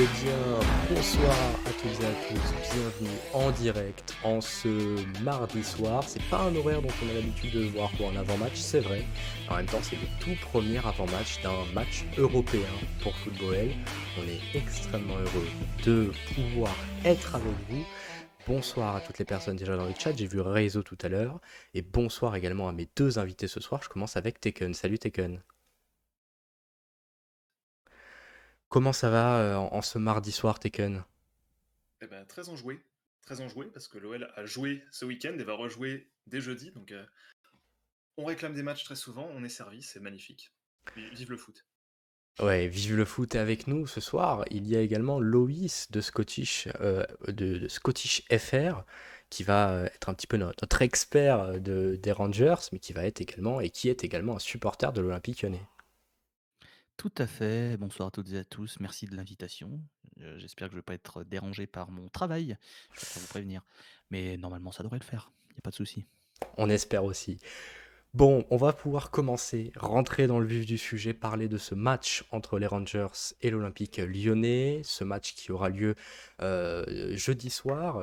Eh bien, bonsoir à toutes et à tous, bienvenue en direct en ce mardi soir. C'est pas un horaire dont on a l'habitude de se voir pour un avant-match, c'est vrai. En même temps, c'est le tout premier avant-match d'un match européen pour Football. On est extrêmement heureux de pouvoir être avec vous. Bonsoir à toutes les personnes déjà dans le chat, j'ai vu Reizo tout à l'heure. Et bonsoir également à mes deux invités ce soir. Je commence avec Tekken. Salut Tekken. Comment ça va en ce mardi soir, Tekken? Eh ben, très enjoué parce que l'OL a joué ce week-end et va rejouer dès jeudi. Donc, on réclame des matchs très souvent, on est servi, c'est magnifique. Vive le foot. Ouais, vive le foot est avec nous ce soir. Il y a également Loïs de de Scottish FR qui va être un petit peu notre expert des Rangers, mais qui va être également et qui est également un supporter de l'Olympique Lyonnais. Tout à fait. Bonsoir à toutes et à tous. Merci de l'invitation. J'espère que je ne vais pas être dérangé par mon travail. Je préfère vous prévenir. Mais normalement, ça devrait le faire. Il n'y a pas de souci. On espère aussi. Bon, on va pouvoir commencer, rentrer dans le vif du sujet, parler de ce match entre les Rangers et l'Olympique lyonnais, ce match qui aura lieu jeudi soir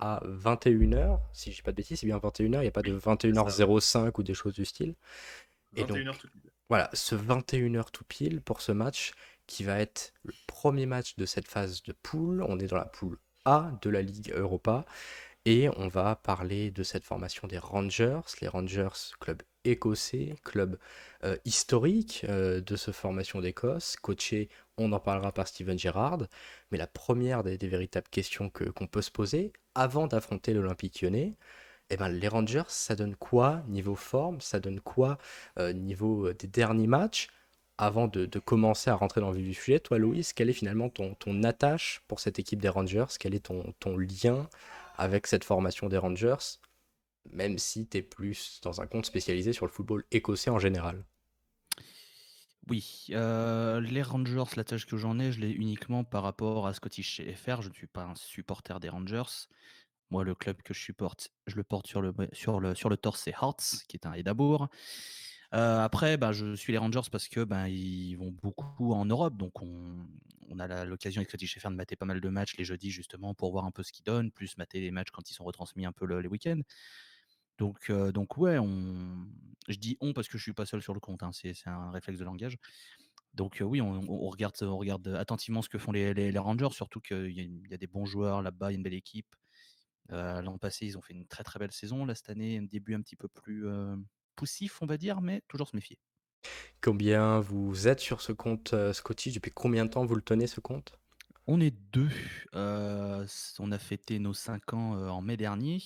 à 21h, si je dis pas de bêtises, c'est bien 21h, il n'y a pas de Oui, c'est ça, ouais. 21h05 ou des choses du style. Et 21 h donc, tout pile. voilà, ce 21h tout pile pour ce match qui va être le premier match de cette phase de poule. On est dans la poule A de la Ligue Europa. Et on va parler de cette formation des Rangers. Les Rangers, club écossais, club historique de cette formation d'Écosse, coaché, on en parlera par Steven Gerrard. Mais la première des véritables questions qu'on peut se poser, avant d'affronter l'Olympique lyonnais, eh ben, les Rangers, ça donne quoi niveau forme? Ça donne quoi niveau des derniers matchs? Avant de commencer à rentrer dans le vif du sujet, toi, Louis, quelle est finalement ton attache pour cette équipe des Rangers? Quel est ton lien avec cette formation des Rangers? Même si tu es plus dans un compte spécialisé sur le football écossais en général. Oui, les Rangers, la tâche que j'en ai, je l'ai uniquement par rapport à Scottish FR. Je ne suis pas un supporter des Rangers. Moi, le club que je supporte, je le porte sur le torse, c'est Hearts, qui est un Édimbourg. Après, bah, je suis les Rangers parce que ben, ils vont beaucoup en Europe, donc on a l'occasion avec Scottish FR de mater pas mal de matchs les jeudis justement pour voir un peu ce qu'ils donnent, plus mater les matchs quand ils sont retransmis un peu les week-ends. Donc ouais, je dis on parce que je suis pas seul sur le compte, hein, c'est un réflexe de langage. Donc oui, on regarde attentivement ce que font les Rangers, surtout qu'il y a des bons joueurs là-bas, il y a une belle équipe. L'an passé, ils ont fait une très, très belle saison. Là, cette année, un début un petit peu plus, poussif, on va dire, mais toujours se méfier. Combien vous êtes sur ce compte Scottish? Depuis combien de temps vous le tenez ce compte? On est 2. On a fêté nos 5 ans, en mai dernier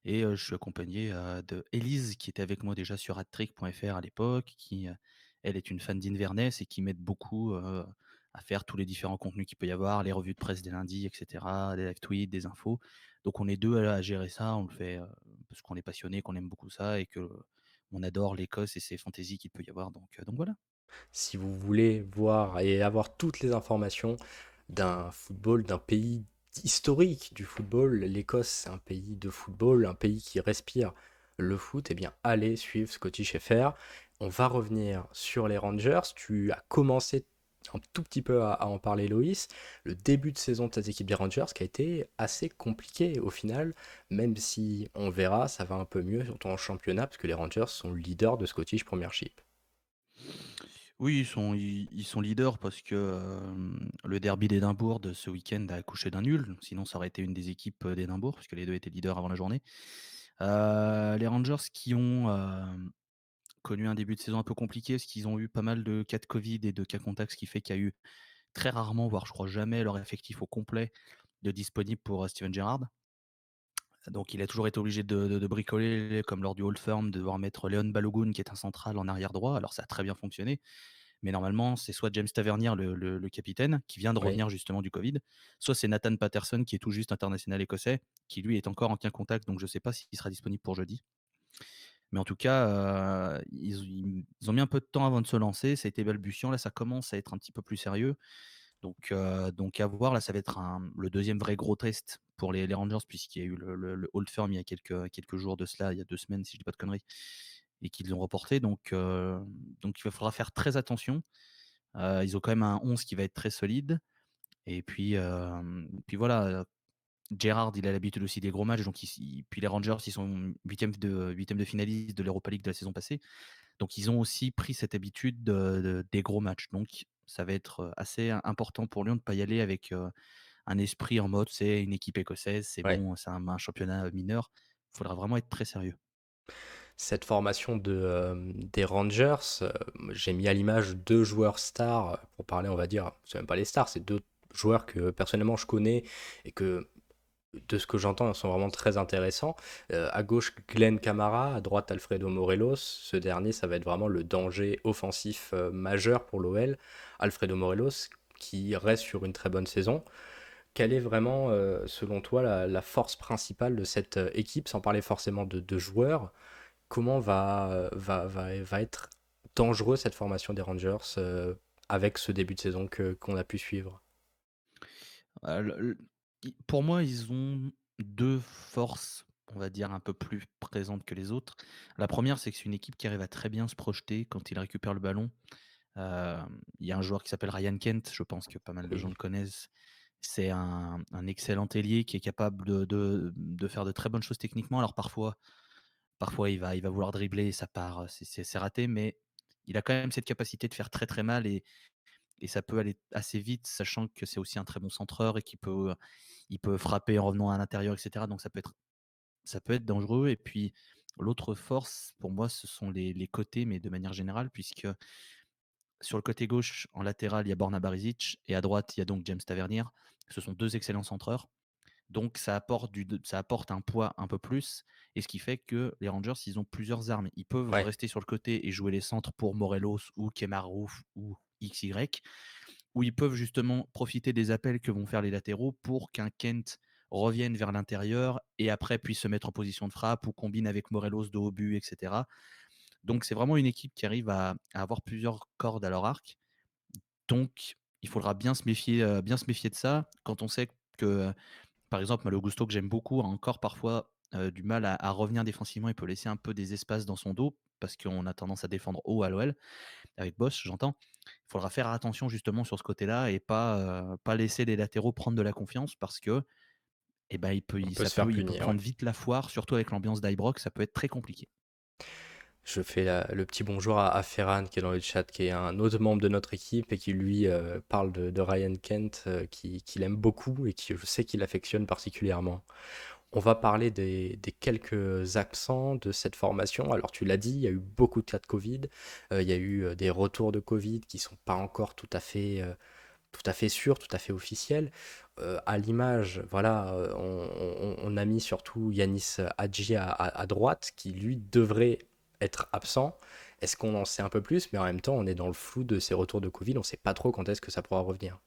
et je suis accompagné, de Élise qui était avec moi déjà sur hattrick.fr à l'époque, qui, elle est une fan d'Inverness et qui m'aide beaucoup, à faire tous les différents contenus qu'il peut y avoir, les revues de presse des lundis et cetera, des live tweets, des infos. Donc on est 2 à gérer ça, on le fait, parce qu'on est passionné, qu'on aime beaucoup ça et que on adore l'Écosse et ses fantaisies qu'il peut y avoir donc voilà. Si vous voulez voir et avoir toutes les informations d'un football, d'un pays historique du football, l'Écosse c'est un pays de football, un pays qui respire le foot, eh bien allez suivre Scottish FR. On va revenir sur les Rangers. Tu as commencé un tout petit peu à en parler, Loïs. Le début de saison de cette équipe des Rangers qui a été assez compliqué au final, même si on verra, ça va un peu mieux, surtout en championnat, parce que les Rangers sont leaders de Scottish Premiership. Oui, ils sont leaders parce que, le derby d'Édimbourg de ce week-end a accouché d'un nul. Sinon, ça aurait été une des équipes, d'Édimbourg puisque les 2 étaient leaders avant la journée. Les Rangers qui ont, connu un début de saison un peu compliqué parce qu'ils ont eu pas mal de cas de Covid et de cas contacts, ce qui fait qu'il y a eu très rarement, voire je crois jamais, leur effectif au complet de disponible pour, Steven Gerrard. Donc il a toujours été obligé de bricoler comme lors du Old Firm, de devoir mettre Léon Balogun qui est un central en arrière droit. Alors ça a très bien fonctionné. Mais normalement, c'est soit James Tavernier, le capitaine, qui vient de Oui. revenir justement du Covid, soit c'est Nathan Patterson, qui est tout juste international écossais, qui lui est encore en cas contact, donc je ne sais pas s'il sera disponible pour jeudi. Mais en tout cas, ils ont mis un peu de temps avant de se lancer, ça a été balbutiant, là ça commence à être un petit peu plus sérieux. Donc à voir, là ça va être le deuxième vrai gros test pour les Rangers, puisqu'il y a eu le Old Firm il y a quelques jours de cela, il y a 2 semaines si je dis pas de conneries, et qu'ils l'ont reporté. Donc il va falloir faire très attention. Ils ont quand même un 11 qui va être très solide. Et puis voilà, Gerrard, il a l'habitude aussi des gros matchs, donc puis les Rangers, ils sont huitième de finaliste de l'Europa League de la saison passée. Donc ils ont aussi pris cette habitude des gros matchs. Donc ça va être assez important pour Lyon de ne pas y aller avec un esprit en mode c'est une équipe écossaise, c'est Ouais. bon, c'est un championnat mineur. Il faudra vraiment être très sérieux. Cette formation des Rangers, j'ai mis à l'image deux joueurs stars pour parler, on va dire, c'est même pas les stars, c'est deux joueurs que personnellement je connais et que de ce que j'entends, ils sont vraiment très intéressants. À gauche, Glenn Kamara, à droite, Alfredo Morelos. Ce dernier, ça va être vraiment le danger offensif majeur pour l'OL. Alfredo Morelos, qui reste sur une très bonne saison. Quelle est vraiment, selon toi, la force principale de cette équipe, sans parler forcément de joueurs? Comment va être dangereux cette formation des Rangers avec ce début de saison qu'on a pu suivre? Pour moi, ils ont deux forces, on va dire, un peu plus présentes que les autres. La première, c'est que c'est une équipe qui arrive à très bien se projeter quand il récupère le ballon. Il y a un joueur qui s'appelle Ryan Kent, je pense que pas mal de gens Oui, le connaissent. C'est un excellent ailier qui est capable de faire de très bonnes choses techniquement. Alors parfois il va vouloir dribbler et ça part, c'est raté, mais il a quand même cette capacité de faire très, très mal et ça peut aller assez vite, sachant que c'est aussi un très bon centreur et il peut frapper en revenant à l'intérieur et cetera, donc ça peut être dangereux et puis l'autre force pour moi, ce sont les côtés, mais de manière générale, puisque sur le côté gauche, en latéral, il y a Borna Barizic et à droite, il y a donc James Tavernier. Ce sont 2 excellents centreurs. Donc ça apporte un poids un peu plus et ce qui fait que les Rangers, ils ont plusieurs armes. Ils peuvent ouais, rester sur le côté et jouer les centres pour Morelos ou Kemar Roof ou XY, ou ils peuvent justement profiter des appels que vont faire les latéraux pour qu'un Kent revienne vers l'intérieur et après puisse se mettre en position de frappe ou combine avec Morelos de haut but, etc. Donc c'est vraiment une équipe qui arrive à avoir plusieurs cordes à leur arc. Donc il faudra bien se méfier de ça quand on sait que, par exemple, Malo Gusto, que j'aime beaucoup, a encore parfois du mal à revenir défensivement. Il peut laisser un peu des espaces dans son dos parce qu'on a tendance à défendre haut à l'OL, avec Boss, j'entends. Il faudra faire attention justement sur ce côté-là et pas laisser les latéraux prendre de la confiance parce que eh ben, on peut se faire il peut punir, ouais. prendre vite la foire, surtout avec l'ambiance d'Ibrox, ça peut être très compliqué. Je fais le petit bonjour à Ferran qui est dans le chat, qui est un autre membre de notre équipe et qui lui parle de Ryan Kent, qu'il aime beaucoup et qui je sais qu'il affectionne particulièrement. On va parler des quelques absents de cette formation. Alors tu l'as dit, il y a eu beaucoup de cas de Covid, il y a eu des retours de Covid qui sont pas encore tout à fait sûrs, tout à fait officiels. À l'image, voilà, on a mis surtout Yanis Hadji à droite, qui lui devrait être absent. Est-ce qu'on en sait un peu plus? Mais en même temps, on est dans le flou de ces retours de Covid, on ne sait pas trop quand est-ce que ça pourra revenir.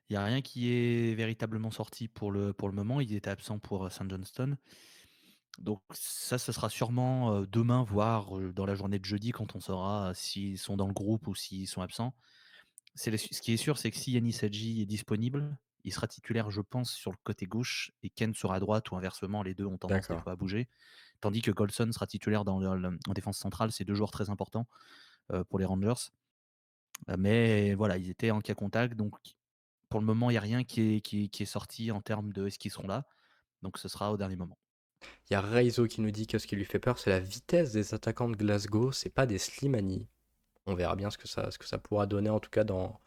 Il y a rien qui est véritablement sorti pour le moment. Il était absent pour Saint Johnston. Donc ça, ce sera sûrement demain, voire dans la journée de jeudi, quand on saura s'ils sont dans le groupe ou s'ils sont absents. Ce qui est sûr, c'est que si Yanis Hadji est disponible, il sera titulaire, je pense, sur le côté gauche et Ken sera à droite ou inversement. Les deux ont tendance des D'accord. fois à bouger. Tandis que Golson sera titulaire en défense centrale. C'est deux joueurs très importants pour les Rangers. Mais voilà, ils étaient en cas contact. Donc pour le moment, il n'y a rien qui est sorti en termes de est-ce qu'ils seront là. Donc ce sera au dernier moment. Il y a Reizo qui nous dit que ce qui lui fait peur, c'est la vitesse des attaquants de Glasgow, c'est pas des Slimani. On verra bien ce que ça pourra donner, en tout cas dans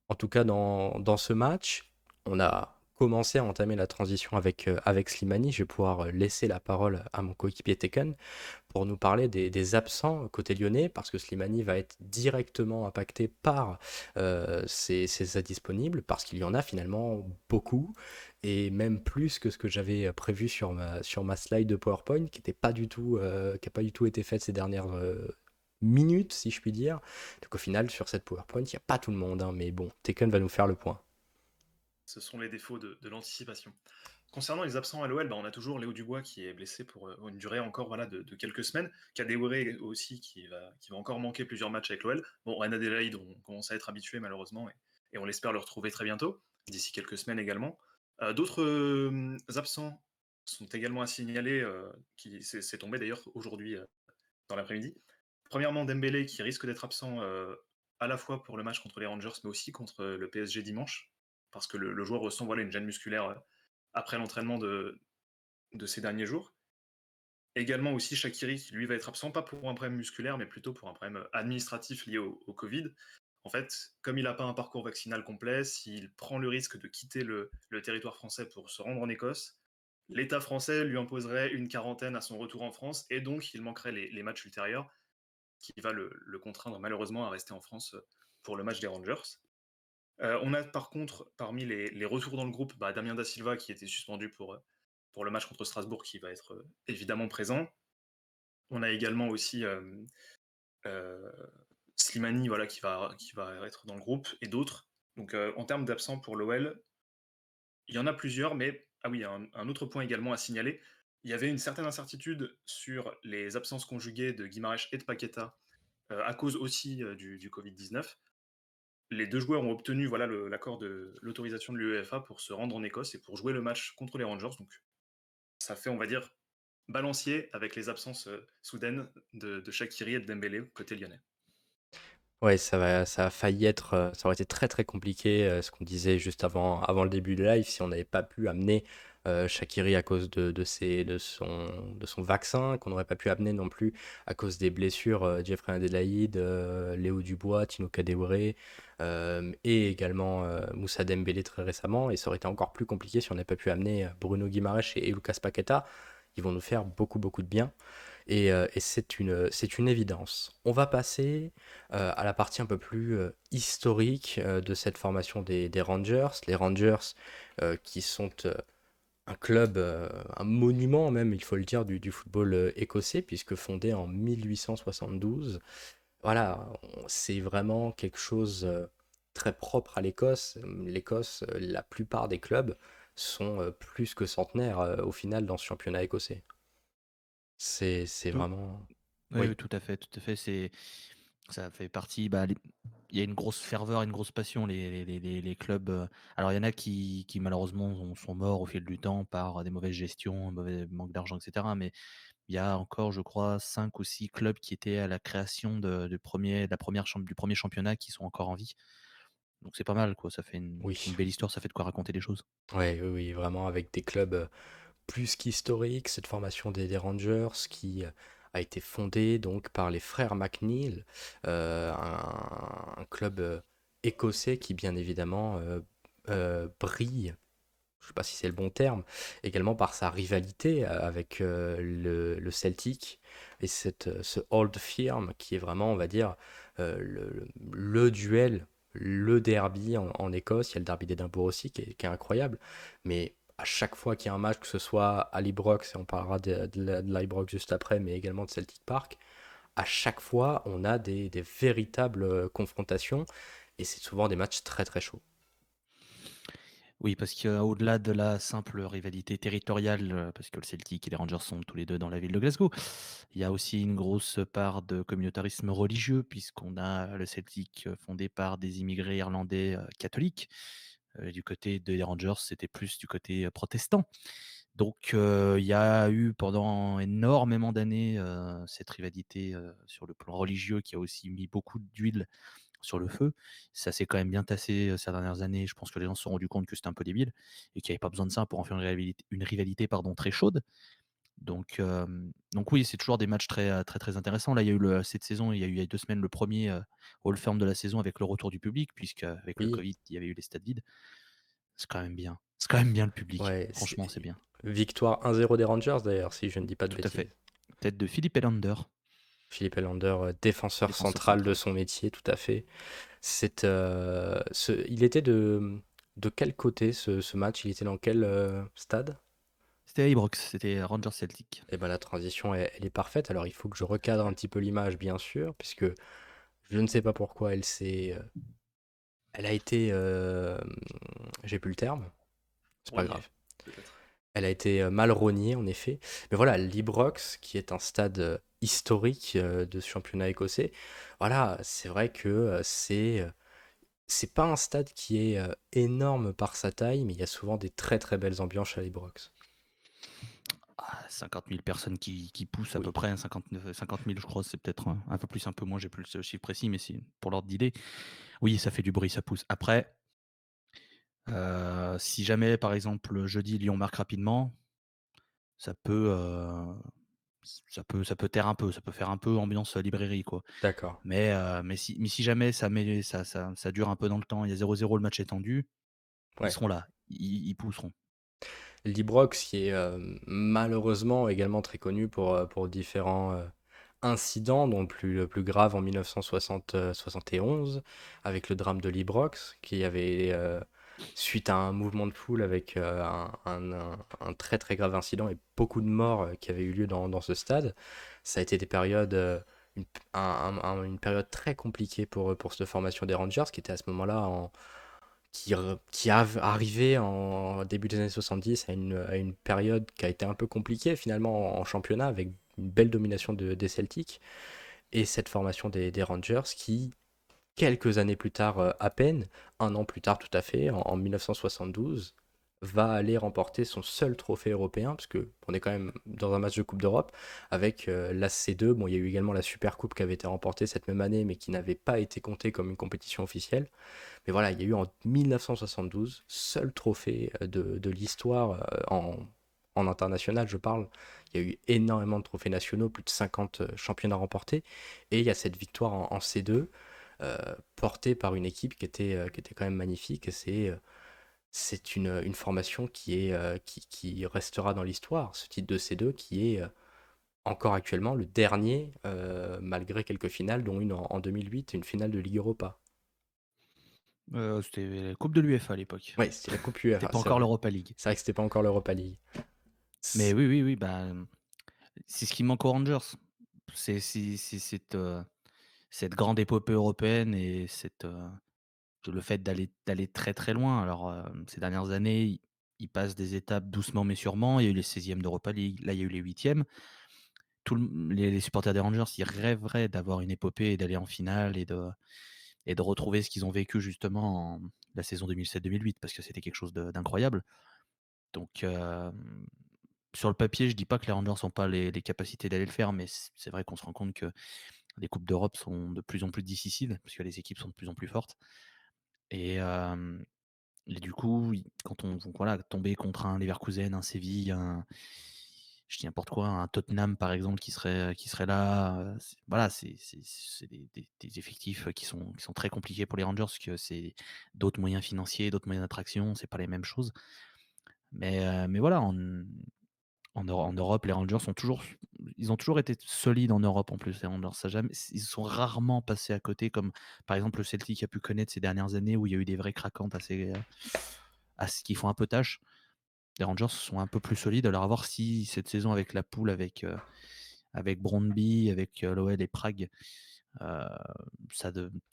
ce match. On a commencé à entamer la transition avec Slimani. Je vais pouvoir laisser la parole à mon coéquipier Tekken pour nous parler des absents côté lyonnais, parce que Slimani va être directement impacté par ces indisponibles, parce qu'il y en a finalement beaucoup, et même plus que ce que j'avais prévu sur ma slide de PowerPoint, qui n'a pas du tout été faite ces dernières minutes, si je puis dire. Donc au final, sur cette PowerPoint, il n'y a pas tout le monde, hein, mais bon, Tekken va nous faire le point. Ce sont les défauts de l'anticipation. Concernant les absents à l'OL, bah, on a toujours Léo Dubois qui est blessé pour une durée encore voilà, de quelques semaines. Kadewere aussi qui va encore manquer plusieurs matchs avec l'OL. Bon, Reine Adélaïde, on commence à être habitué malheureusement et on l'espère le retrouver très bientôt, d'ici quelques semaines également. D'autres absents sont également à signaler, c'est tombé d'ailleurs aujourd'hui dans l'après-midi. Premièrement, Dembélé qui risque d'être absent à la fois pour le match contre les Rangers mais aussi contre le PSG dimanche. parce que le joueur ressent voilà, une gêne musculaire après l'entraînement de ces derniers jours. Également aussi Shaqiri qui lui va être absent, pas pour un problème musculaire, mais plutôt pour un problème administratif lié au Covid. En fait, comme il n'a pas un parcours vaccinal complet, s'il prend le risque de quitter le territoire français pour se rendre en Écosse, l'État français lui imposerait une quarantaine à son retour en France et donc il manquerait les matchs ultérieurs, qui va le contraindre malheureusement à rester en France pour le match des Rangers. On a par contre, parmi les retours dans le groupe, Damien Da Silva qui était suspendu pour le match contre Strasbourg, qui va être évidemment présent. On a également aussi euh, Slimani voilà, qui va être dans le groupe et d'autres. Donc en termes d'absents pour l'OL, il y en a plusieurs, mais ah oui, un autre point également à signaler. Il y avait une certaine incertitude sur les absences conjuguées de Guimarães et de Paqueta à cause aussi du Covid-19. Les deux joueurs ont obtenu voilà, l'accord de l'autorisation de l'UEFA pour se rendre en Écosse et pour jouer le match contre les Rangers. Donc ça fait, on va dire, balancier avec les absences soudaines de Shaqiri et de Dembélé côté lyonnais. Ouais, ça a failli être, ça aurait été très très compliqué, ce qu'on disait juste avant le début de live, si on n'avait pas pu amener Shaqiri à cause de son vaccin, qu'on n'aurait pas pu amener non plus à cause des blessures Jeffrey Adelaide, Léo Dubois, Tino Kadewere, et également Moussa Dembélé très récemment. Et ça aurait été encore plus compliqué si on n'avait pas pu amener Bruno Guimaraes et Lucas Paqueta. Ils vont nous faire beaucoup beaucoup de bien. Et c'est une évidence. On va passer à la partie un peu plus historique de cette formation des Rangers. Les Rangers qui sont un club, un monument même, il faut le dire, du football écossais, puisque fondé en 1872. Voilà, c'est vraiment quelque chose très propre à l'Écosse. L'Écosse, la plupart des clubs sont plus que centenaires au final dans ce championnat écossais. C'est Oui, vraiment... oui, Oui, oui, tout à fait, tout à fait. Ça fait partie. Il y a une grosse ferveur, une grosse passion. Les clubs. Alors, il y en a qui malheureusement sont morts au fil du temps par des mauvaises gestions, un mauvais manque d'argent, etc. Mais il y a encore, je crois, 5 ou 6 clubs qui étaient à la création du premier championnat qui sont encore en vie. Donc, c'est pas mal, quoi. Ça fait oui. une belle histoire, ça fait de quoi raconter des choses. Ouais, oui, oui, vraiment avec des clubs plus qu'historiques. Cette formation des Rangers qui a été fondée donc par les frères McNeil, un club écossais qui bien évidemment brille, je ne sais pas si c'est le bon terme, également par sa rivalité avec le Celtic et ce Old Firm qui est vraiment, on va dire, le duel, le derby en Écosse. Il y a le derby d'Édimbourg aussi qui est incroyable, mais à chaque fois qu'il y a un match, que ce soit à Ibrox, et on parlera de l'Ibrox juste après, mais également de Celtic Park, à chaque fois on a des véritables confrontations et c'est souvent des matchs très très chauds. Oui, parce qu'au-delà de la simple rivalité territoriale, parce que le Celtic et les Rangers sont tous les 2 dans la ville de Glasgow, il y a aussi une grosse part de communautarisme religieux puisqu'on a le Celtic, fondé par des immigrés irlandais, catholiques. Du côté des Rangers, c'était plus du côté, protestant. Donc, il y a eu pendant énormément d'années, cette rivalité, sur le plan religieux qui a aussi mis beaucoup d'huile sur le feu. Ça s'est quand même bien tassé ces dernières années. Je pense que les gens se sont rendus compte que c'était un peu débile et qu'il n'y avait pas besoin de ça pour en faire une rivalité pardon, très chaude. Donc oui, c'est toujours des matchs très, très, très intéressants. Là, il y a eu cette saison, il y a eu 2 semaines le premier Hall Firm de la saison avec le retour du public, puisque avec le Oui, Covid, il y avait eu les stades vides. C'est quand même bien. C'est quand même bien le public. ouais, Franchement, c'est bien. victoire 1-0 des Rangers d'ailleurs, si je ne dis pas de Tout à bêtises. fait. Tête de Philippe Elander, Philippe Elander, défenseur défenseur central de central. son métier, tout à fait. Il était de quel côté ce match? Il était dans quel stade? C'était à Ibrox, c'était Rangers Celtic. Eh ben, la transition, elle est parfaite. Alors, il faut que je recadre un petit peu l'image, bien sûr, puisque je ne sais pas pourquoi elle a été, j'ai plus le terme, c'est pas Rognier, grave. peut-être. Elle a été mal rognée, en effet. Mais voilà, l'Ibrox, qui est un stade historique de ce championnat écossais, voilà, c'est vrai que c'est pas un stade qui est énorme par sa taille, mais il y a souvent des très très belles ambiances à l'Ibrox. 50 000 personnes qui poussent à Oui. peu près, 50 000 je crois, c'est peut-être un peu plus, un peu moins, j'ai plus le chiffre précis, mais c'est pour l'ordre d'idée. Oui, ça fait du bruit, ça pousse. Après, Si jamais, par exemple, jeudi, Lyon marque rapidement, ça peut, ça peut taire un peu, ça peut faire un peu ambiance, librairie, quoi. D'accord. Mais si jamais ça dure un peu dans le temps, il y a 0-0, le match est tendu, ils Ouais. seront là, ils pousseront. Librox qui est, malheureusement également très connu pour différents, incidents, dont le plus grave en 1971 avec le drame de Librox qui avait, suite à un mouvement de foule avec, un très, très grave incident et beaucoup de morts, qui avaient eu lieu dans ce stade. Ça a été des périodes, une p une période très compliquée pour cette formation des Rangers qui était à ce moment-là arrivait en début des années 70 à une période qui a été un peu compliquée finalement en championnat avec une belle domination des Celtics et cette formation des Rangers qui, quelques années plus tard à peine, un an plus tard tout à fait, en 1972, va aller remporter son seul trophée européen, parce que on est quand même dans un match de Coupe d'Europe, avec la C2. Bon, il y a eu également la Super Coupe qui avait été remportée cette même année, mais qui n'avait pas été comptée comme une compétition officielle. Mais voilà, il y a eu en 1972, seul trophée de l'histoire en international, je parle. Il y a eu énormément de trophées nationaux, plus de 50 championnats remportés. Et il y a cette victoire en C2, portée par une équipe qui était quand même magnifique. Et c'est une formation qui restera dans l'histoire, ce titre de C2, qui est encore actuellement le dernier, malgré quelques finales, dont une en 2008, une finale de Ligue Europa. C'était la coupe de l'UEFA à l'époque. Ouais, c'était la Coupe C'était UEFA, pas c'est encore vrai. l'Europa League. C'est vrai que c'était pas encore l'Europa League. Mais C- oui, oui, oui, bah, c'est ce qui manque aux Rangers. C'est cette grande épopée européenne et le fait d'aller très, très loin. Alors, ces dernières années, ils passent des étapes doucement mais sûrement. Il y a eu les 16e d'Europa League, là, il y a eu les 8e. Les supporters des Rangers, ils rêveraient d'avoir une épopée et d'aller en finale et de retrouver ce qu'ils ont vécu justement en la saison 2007-2008 parce que c'était quelque chose d'incroyable. Donc, sur le papier, je dis pas que les Rangers n'ont pas les capacités d'aller le faire, mais c'est vrai qu'on se rend compte que les coupes d'Europe sont de plus en plus difficiles parce que les équipes sont de plus en plus fortes et du coup, quand on donc voilà, tomber contre un Leverkusen, un Séville, je dis n'importe quoi, un Tottenham par exemple qui serait là, voilà, c'est des effectifs qui sont très compliqués pour les Rangers parce que c'est d'autres moyens financiers, d'autres moyens d'attraction, c'est pas les mêmes choses. Mais voilà, en Europe, les Rangers ils ont toujours été solides en Europe en plus, les Rangers. Ça jamais Ils sont rarement passés à côté comme, par exemple, le Celtic a pu connaître ces dernières années où il y a eu des vraies craquantes qui font un peu tâche. Les Rangers sont un peu plus solides. Alors à voir si cette saison avec la poule, avec Brøndby, avec, l'OL et Prague, heu,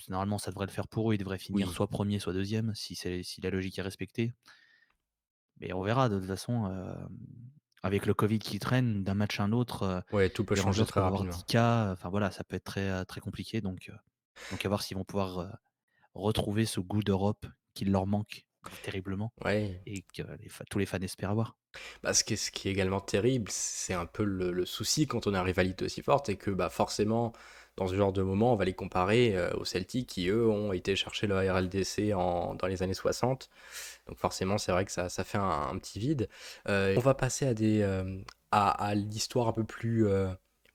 normalement ça devrait le faire pour eux. Ils devraient finir Oui, soit premier, soit deuxième si la logique est respectée. Mais on verra de toute façon, avec le Covid qui traîne, d'un match à un autre, ouais, tout peut les changer Rangers très peuvent avoir rapidement. 10 cas, enfin voilà, ça peut être très, très compliqué donc à voir s'ils vont pouvoir, retrouver ce goût d'Europe qui leur manque terriblement Ouais. et que tous les fans espèrent avoir. Bah, ce qui est également terrible, c'est un peu le souci quand on a une rivalité aussi forte, et que bah, forcément, dans ce genre de moment, on va les comparer aux Celtics qui, eux, ont été chercher le RLDC dans les années 60. Donc forcément, c'est vrai que ça fait un petit vide. On va passer à l'histoire un peu plus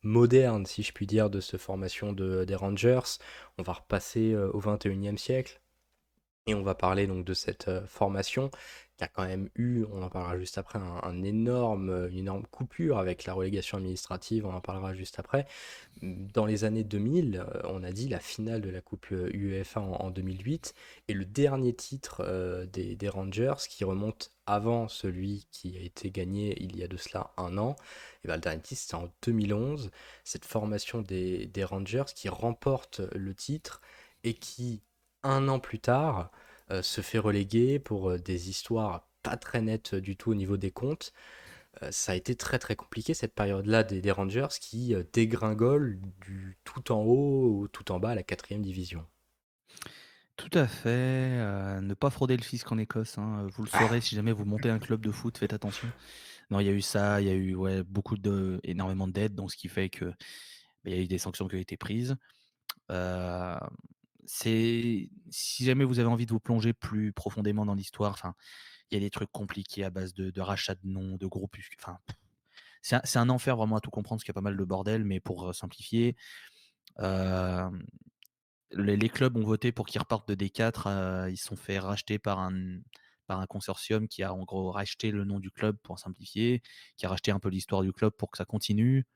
moderne, si je puis dire, de cette formation des Rangers. On va repasser au 21e siècle. Et on va parler donc de cette formation qui a quand même eu, on en parlera juste après, une énorme coupure avec la relégation administrative, on en parlera juste après. Dans les années 2000, on a dit la finale de la Coupe UEFA en 2008 et le dernier titre des Rangers qui remonte avant celui qui a été gagné il y a de cela un an. Et ben, le dernier titre, c'était en 2011. Cette formation des Rangers qui remporte le titre et qui, un an plus tard, se fait reléguer pour des histoires pas très nettes du tout au niveau des comptes. Ça a été très très compliqué cette période-là des Rangers qui dégringolent du tout en haut ou tout en bas à la quatrième division. Tout à fait, ne pas frauder le fisc en Écosse, hein, vous le saurez Ah, si jamais vous montez un club de foot, faites attention. Non, il y a eu ça, il y a eu, ouais, énormément d'aides, donc ce qui fait que, il y a eu des sanctions qui ont été prises. Heu, Si jamais vous avez envie de vous plonger plus profondément dans l'histoire, enfin, il y a des trucs compliqués à base de rachat de noms, de groupuscules, enfin, c'est un enfer vraiment à tout comprendre parce qu'il y a pas mal de bordel, mais pour, simplifier, hem, les clubs ont voté pour qu'ils repartent de D4, ils se sont fait racheter par un consortium qui a en gros racheté le nom du club pour simplifier, qui a racheté un peu l'histoire du club pour que ça continue.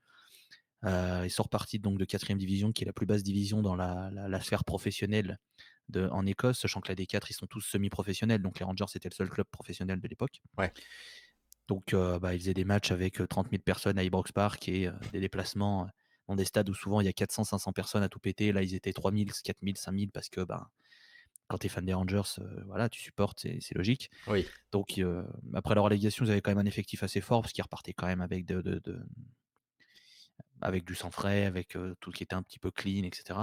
Ils sont repartis donc de 4e division, qui est la plus basse division dans la sphère professionnelle en Écosse, sachant que la D4, ils sont tous semi-professionnels, donc les Rangers, c'était le seul club professionnel de l'époque. Ouais. Donc, ils faisaient des matchs avec 30 000 personnes à Ibrox Park et des déplacements dans des stades où souvent il y a 400-500 personnes à tout péter. Là, ils étaient 3 000, 4 000, 5 000 parce que quand tu es fan des Rangers, voilà, tu supportes, c'est logique. Oui. Donc, après la relégation, ils avaient quand même un effectif assez fort parce qu'ils repartaient quand même avec avec du sang frais, avec tout qui était un petit peu clean, etc.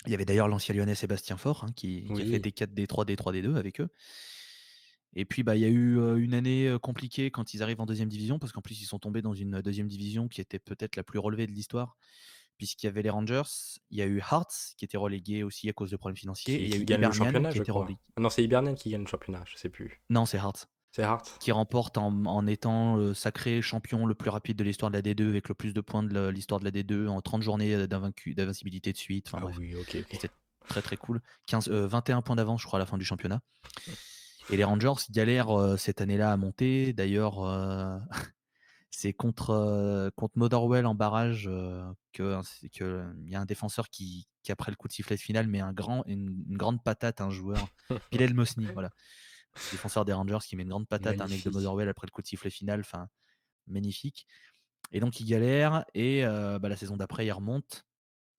Il y avait d'ailleurs l'ancien Lyonnais Sébastien Faure, hein, qui a fait Oui. D4, D3, D3, D2 avec eux. Et puis, il y a eu une année compliquée quand ils arrivent en deuxième division, parce qu'en plus, ils sont tombés dans une deuxième division qui était peut-être la plus relevée de l'histoire, puisqu'il y avait les Rangers, il y a eu Hearts qui était relégué aussi à cause de problèmes financiers, et il y a Qui eu gagne le Hibernian championnat, qui je était crois. relégué. Ah non, c'est Hibernian qui gagne le championnat, je sais plus. Non, c'est Hearts C'est Hart. qui remporte en étant le sacré champion le plus rapide de l'histoire de la D2 avec le plus de points de l'histoire de la D2 en 30 journées d'invincibilité de suite. Enfin Ah bref, oui, ok, ok. c'était très très cool. 21 points d'avance, je crois, à la fin du championnat. Et les Rangers galèrent cette année-là à monter. D'ailleurs, c'est contre Motherwell en barrage que il y a un défenseur qui après le coup de sifflet final met une grande patate à un joueur. Pilel Mosny, voilà. Défenseur des Rangers qui met une grande patate à un mec de Magnifique. Motherwell après le coup de sifflet final. Enfin, magnifique. Et donc ils galèrent et la saison d'après ils remontent.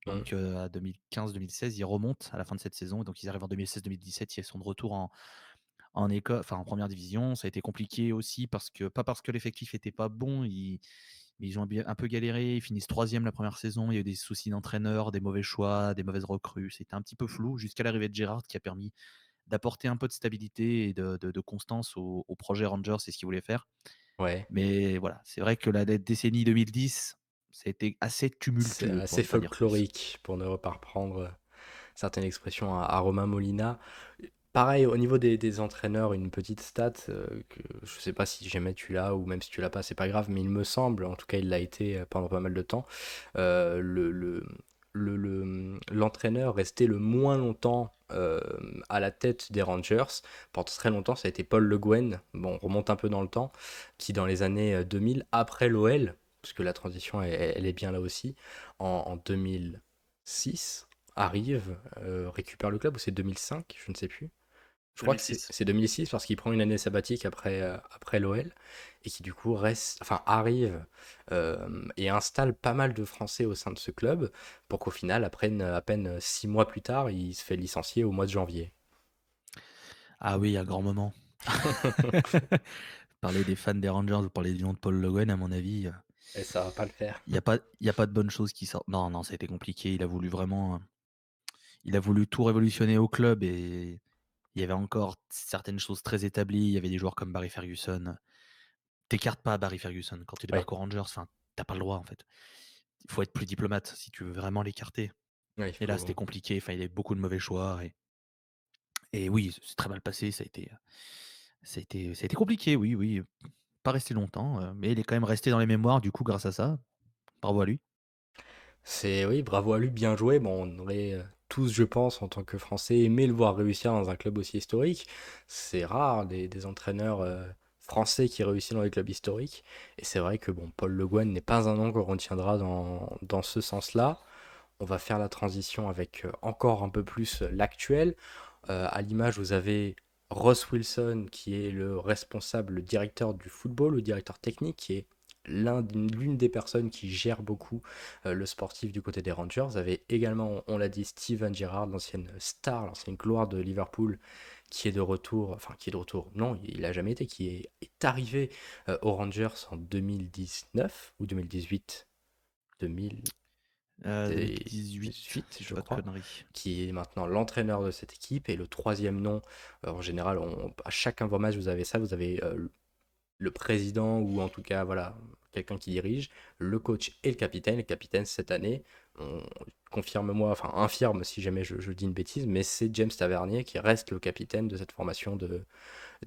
Mm. Donc à 2015-2016 ils remontent à la fin de cette saison. Donc ils arrivent en 2016-2017, ils sont de retour en Écosse, enfin en première division. Ça a été compliqué aussi pas parce que l'effectif était pas bon, ils ont un peu galéré. Ils finissent troisième la première saison. Il y a eu des soucis d'entraîneur, des mauvais choix, des mauvaises recrues. C'était un petit peu flou jusqu'à l'arrivée de Gerrard qui a permis d'apporter un peu de stabilité et de constance au projet Rangers et ce qu'ils voulaient faire. Ouais. Mais voilà, c'est vrai que la décennie 2010, ça a été assez C'est tumultueux pour assez ne pas dire plus. folklorique, pour ne pas reprendre certaines expressions à Romain Molina. Pareil, au niveau des entraîneurs, une petite stat, que je sais pas si jamais tu l'as ou même si tu l'as pas, c'est pas grave, mais il me semble, en tout cas il l'a été pendant pas mal de temps, l'entraîneur resté le moins longtemps à la tête des Rangers, pendant très longtemps, ça a été Paul Le Guen, bon, on remonte un peu dans le temps, qui dans les années 2000, après l'OL, parce que la transition elle est bien là aussi, en 2006, arrive, récupère le club, ou c'est 2005, je ne sais plus. Je crois que 2006. c'est 2006 parce qu'il prend une année sabbatique après l'OL et qui du coup reste, enfin arrive et installe pas mal de Français au sein de ce club pour qu'au final, après à peine 6 mois plus tard, il se fait licencier au mois de janvier. Ah oui, un grand moment. Parler des fans des Rangers, vous parlez du nom de Paul Le Guen, à mon avis, Et ça va pas le faire. il y a pas de bonnes choses qui sortent. Non, non, ça a été compliqué. Il a voulu tout révolutionner au club et il y avait encore certaines choses très établies. Il y avait des joueurs comme Barry Ferguson. T'écartes pas Barry Ferguson quand tu Oui, débarques aux Rangers. Enfin, t'as pas le droit en fait. Il faut être plus diplomate si tu veux vraiment l'écarter. il Et là, faut. c'était compliqué. Enfin, il y avait beaucoup de mauvais choix. Et oui, c'est très mal passé. Ça a été compliqué, oui, oui. Pas resté longtemps, mais il est quand même resté dans les mémoires, du coup, grâce à ça. Bravo à lui. C'est oui, bravo à lui, bien joué. Bon, on aurait tous, je pense, en tant que Français, aimé le voir réussir dans un club aussi historique. C'est rare des entraîneurs français qui réussissent dans les clubs historiques. Et c'est vrai que bon, Paul Le Guen n'est pas un nom qu'on retiendra dans ce sens-là. On va faire la transition avec encore un peu plus l'actuel. À l'image, vous avez Ross Wilson, qui est le responsable, le directeur du football, le directeur technique, qui est l'une des personnes qui gère beaucoup le sportif du côté des Rangers. Vous avez également, on l'a dit, Steven Gerrard, l'ancienne star, l'ancienne gloire de Liverpool, qui est de retour, enfin qui est de retour, non, il n'a jamais été, qui est arrivé aux Rangers en 2019 ou 2018, 2018, 2018, si je dis je pas de crois, conneries. qui est maintenant l'entraîneur de cette équipe. Et le troisième nom, en général, à chaque match, vous avez ça, vous avez le président, ou en tout cas, voilà, quelqu'un qui dirige, le coach et le capitaine. Le capitaine, cette année, confirme-moi, enfin infirme si jamais je dis une bêtise, mais c'est James Tavernier qui reste le capitaine de cette formation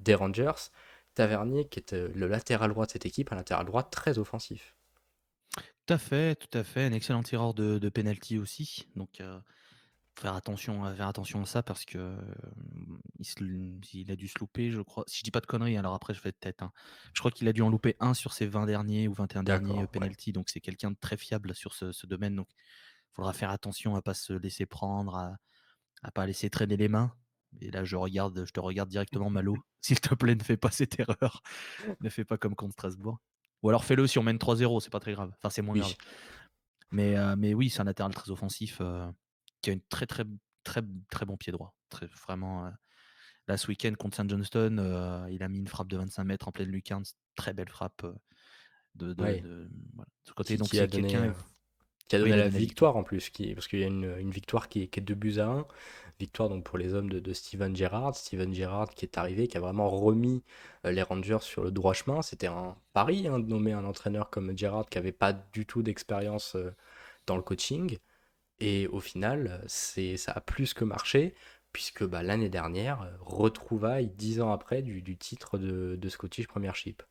des Rangers. Tavernier qui est le latéral droit de cette équipe, un latéral droit très offensif. Tout à fait, tout à fait. Un excellent tireur de penalty aussi. Donc, faire attention à ça parce que il a dû se louper, je crois. Si je dis pas de conneries, alors après, je fais peut-être. Je crois qu'il a dû en louper un sur ses 20 derniers ou 21 derniers D'accord, ouais. penalty. Donc, c'est quelqu'un de très fiable sur ce domaine. Donc, il faudra faire attention à pas se laisser prendre, à pas laisser traîner les mains. Et là, je te regarde directement, Malo. S'il te plaît, ne fais pas cette erreur. Ne fais pas comme contre Strasbourg. Ou alors fais-le si on mène 3-0, c'est pas très grave. Enfin, c'est moins grave. Oui, Mais oui, c'est un latéral très offensif qui a une très, très, très, très bon pied droit. Vraiment, là, ce week-end contre St. Johnston, il a mis une frappe de 25 mètres en pleine lucarne. Très belle frappe ouais. voilà, de ce côté. Donc, Qui a c'est donné, quelqu'un. qui a Oui, donné il a la donné la victoire. victoire en plus, parce qu'il y a une victoire qui est 2-1. Victoire donc pour les hommes de Steven Gerrard. Steven Gerrard qui est arrivé, qui a vraiment remis les Rangers sur le droit chemin. C'était un pari de nommer un entraîneur comme Gerrard qui n'avait pas du tout d'expérience dans le coaching. Et au final, ça a plus que marché, puisque bah, l'année dernière, retrouvailles 10 ans après du titre de Scottish Premiership.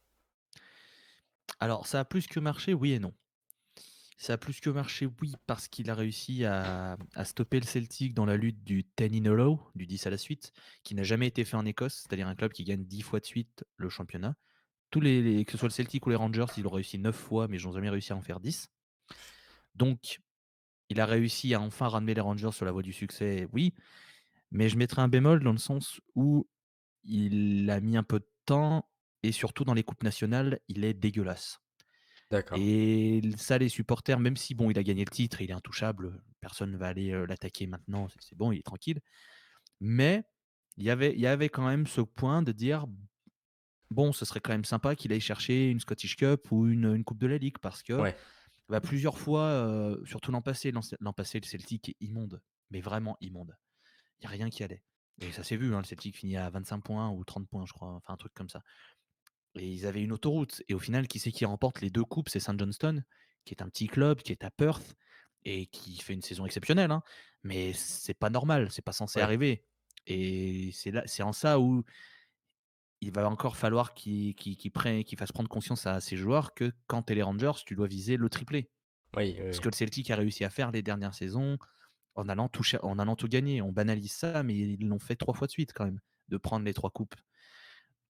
Alors, ça a plus que marché, oui et non. Ça a plus que marché, oui, parce qu'il a réussi à stopper le Celtic dans la lutte du 10 in a row, du 10 à la suite, qui n'a jamais été fait en Écosse, c'est-à-dire un club qui gagne 10 fois de suite le championnat. Que ce soit le Celtic ou les Rangers, ils l'ont réussi 9 fois, mais ils n'ont jamais réussi à en faire 10. Donc, il a réussi à enfin ramener les Rangers sur la voie du succès, oui, mais je mettrais un bémol dans le sens où il a mis un peu de temps et surtout dans les coupes nationales, il est dégueulasse. D'accord. Et ça, les supporters, même si bon, il a gagné le titre, il est intouchable, personne ne va aller l'attaquer maintenant, c'est bon, il est tranquille. Mais il y avait quand même ce point de dire bon, ce serait quand même sympa qu'il aille chercher une Scottish Cup ou une Coupe de la Ligue parce que Ouais, bah, plusieurs fois, surtout l'an passé, le Celtic est immonde, mais vraiment immonde. Il y a rien qui allait. Et ça s'est vu, hein, le Celtic finit à 25 points ou 30 points, je crois, enfin un truc comme ça. Et ils avaient une autoroute. Et au final, qui c'est qui remporte les 2 coupes? C'est St. Johnstone, qui est un petit club, qui est à Perth et qui fait une saison exceptionnelle, hein. Mais c'est pas normal, c'est pas censé ouais, arriver. Et c'est en ça où il va encore falloir qu'il fasse prendre conscience à ses joueurs que quand tu es les Rangers, tu dois viser le triplé. oui, oui, Ce oui. que le Celtic a réussi à faire les dernières saisons en allant tout gagner. On banalise ça, mais ils l'ont fait 3 fois de suite quand même, de prendre les 3 coupes.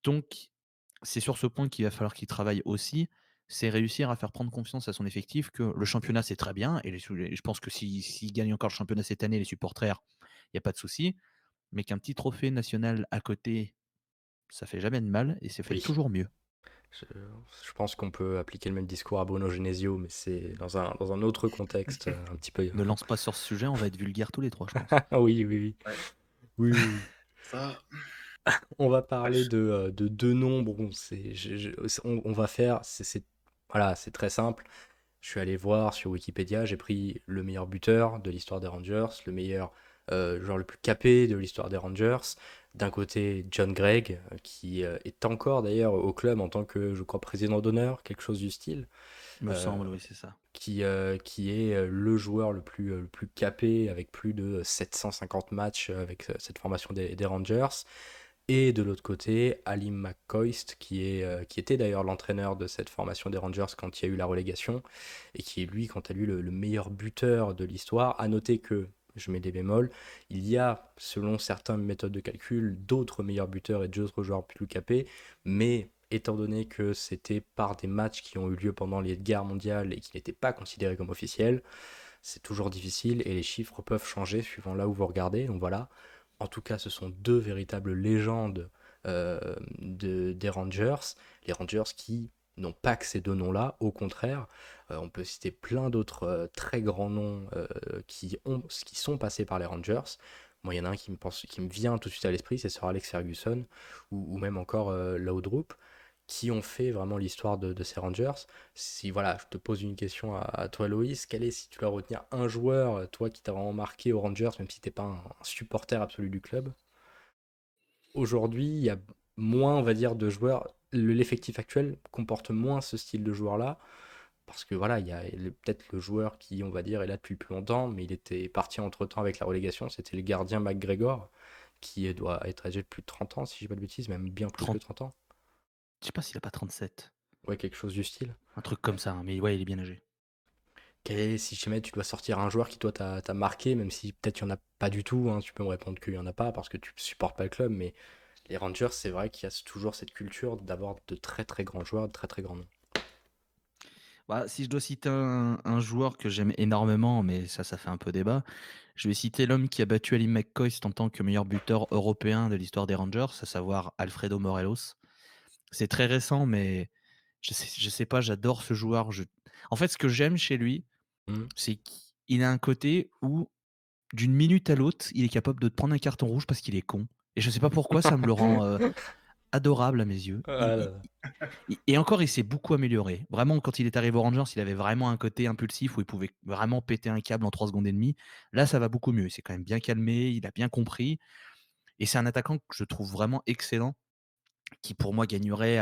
Donc, c'est sur ce point qu'il va falloir qu'il travaille aussi, c'est réussir à faire prendre confiance à son effectif que le championnat, c'est très bien et je pense que s'il gagne encore le championnat cette année, les supporters, il y a pas de souci, mais qu'un petit trophée national à côté, ça fait jamais de mal et ça fait Oui. toujours mieux. Je, je pense qu'on peut appliquer le même discours à Bruno Genesio, mais c'est dans un autre contexte, un petit peu. Ne lance pas sur ce sujet, on va être vulgaires tous les 3, je pense. Ah oui, oui, oui. Ouais, Oui, oui, oui. ça, On va parler bref. de deux noms. Bon, on va faire. Voilà, c'est très simple. Je suis allé voir sur Wikipédia, j'ai pris le meilleur buteur de l'histoire des Rangers, le meilleur joueur le plus capé de l'histoire des Rangers. D'un côté, John Gregg, qui est encore d'ailleurs au club en tant que, je crois, président d'honneur, quelque chose du style, Me euh, semble, oui, c'est ça. qui est le joueur le plus capé avec plus de 750 matchs avec cette formation des Rangers. Et de l'autre côté, Ali McCoist, qui était d'ailleurs l'entraîneur de cette formation des Rangers quand il y a eu la relégation, et qui est lui, quant à lui, le meilleur buteur de l'histoire. À noter que, je mets des bémols, il y a, selon certaines méthodes de calcul, d'autres meilleurs buteurs et d'autres joueurs plus capés, mais étant donné que c'était par des matchs qui ont eu lieu pendant les guerres mondiales et qui n'étaient pas considérés comme officiels, c'est toujours difficile et les chiffres peuvent changer suivant là où vous regardez. Donc voilà, en tout cas, ce sont deux véritables légendes des Rangers. Les Rangers qui n'ont pas que ces deux noms-là, au contraire, on peut citer plein d'autres très grands noms qui sont passés par les Rangers. Moi, il y en a un qui me vient tout de suite à l'esprit, c'est Sir Alex Ferguson, ou même encore Laudrup, qui ont fait vraiment l'histoire de ces Rangers. Si voilà, je te pose une question à toi, Loïs, quel est, si tu dois retenir un joueur, toi, qui t'a vraiment marqué aux Rangers, même si t'es pas un supporter absolu du club, aujourd'hui, il y a moins, on va dire, de joueurs. l'effectif actuel comporte moins ce style de joueur-là, parce que voilà, il y a peut-être le joueur qui, on va dire, est là depuis plus longtemps, mais il était parti entre-temps avec la relégation, c'était le gardien McGregor, qui doit être âgé de plus de 30 ans, si je dis pas de bêtises, même bien plus que 30, 30 ans. je sais pas s'il a pas 37. Ouais, quelque chose du style. Un truc comme ça, hein, mais ouais, il est bien âgé. Si jamais tu dois sortir un joueur qui, toi, t'a marqué, même si peut-être il n'y en a pas du tout, hein, tu peux me répondre qu'il n'y en a pas parce que tu supportes pas le club, mais les Rangers, c'est vrai qu'il y a toujours cette culture d'avoir de très très grands joueurs, de très très grands noms. Bah, si je dois citer un joueur que j'aime énormément, mais ça fait un peu débat, je vais citer l'homme qui a battu Ali McCoy en tant que meilleur buteur européen de l'histoire des Rangers, à savoir Alfredo Morelos. C'est très récent, mais je sais pas, j'adore ce joueur. En fait, ce que j'aime chez lui, Hmm. c'est qu'il a un côté où, d'une minute à l'autre, il est capable de te prendre un carton rouge parce qu'il est con. Et je sais pas pourquoi, ça me le rend adorable à mes yeux. Voilà. Et encore, il s'est beaucoup amélioré. Vraiment, quand il est arrivé aux Rangers, il avait vraiment un côté impulsif où il pouvait vraiment péter un câble en 3 secondes et demie. Là, ça va beaucoup mieux. Il s'est quand même bien calmé, il a bien compris. Et c'est un attaquant que je trouve vraiment excellent, qui pour moi gagnerait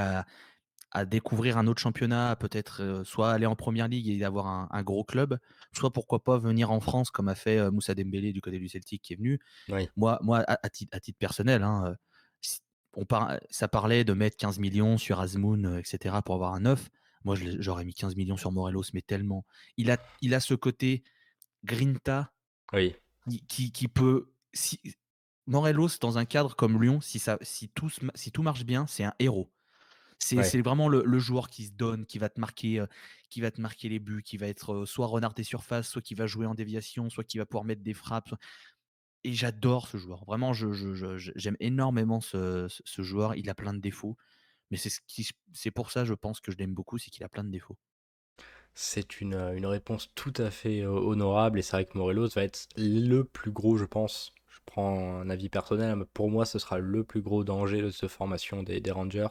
à découvrir un autre championnat, peut-être soit aller en première ligue et avoir un gros club, soit pourquoi pas venir en France comme a fait Moussa Dembélé du côté du Celtic qui est venu. Oui, Moi à titre personnel, hein, si ça parlait de mettre 15 millions sur Azmoun, etc., pour avoir un neuf. Moi, j'aurais mis 15 millions sur Morelos, mais tellement. Il a ce côté grinta oui, qui peut. Morelos, dans un cadre comme Lyon, si tout marche bien, c'est un héros. ouais. C'est vraiment le joueur qui se donne, qui va te marquer les buts, qui va être soit renard des surfaces, soit qui va jouer en déviation, soit qui va pouvoir mettre des frappes. Et j'adore ce joueur. Vraiment, j'aime énormément ce joueur. Il a plein de défauts, mais c'est pour ça, je pense que je l'aime beaucoup, c'est qu'il a plein de défauts. C'est une réponse tout à fait honorable et c'est vrai que Morelos va être le plus gros, je pense. Je prends un avis personnel, mais pour moi, ce sera le plus gros danger de cette formation des Rangers.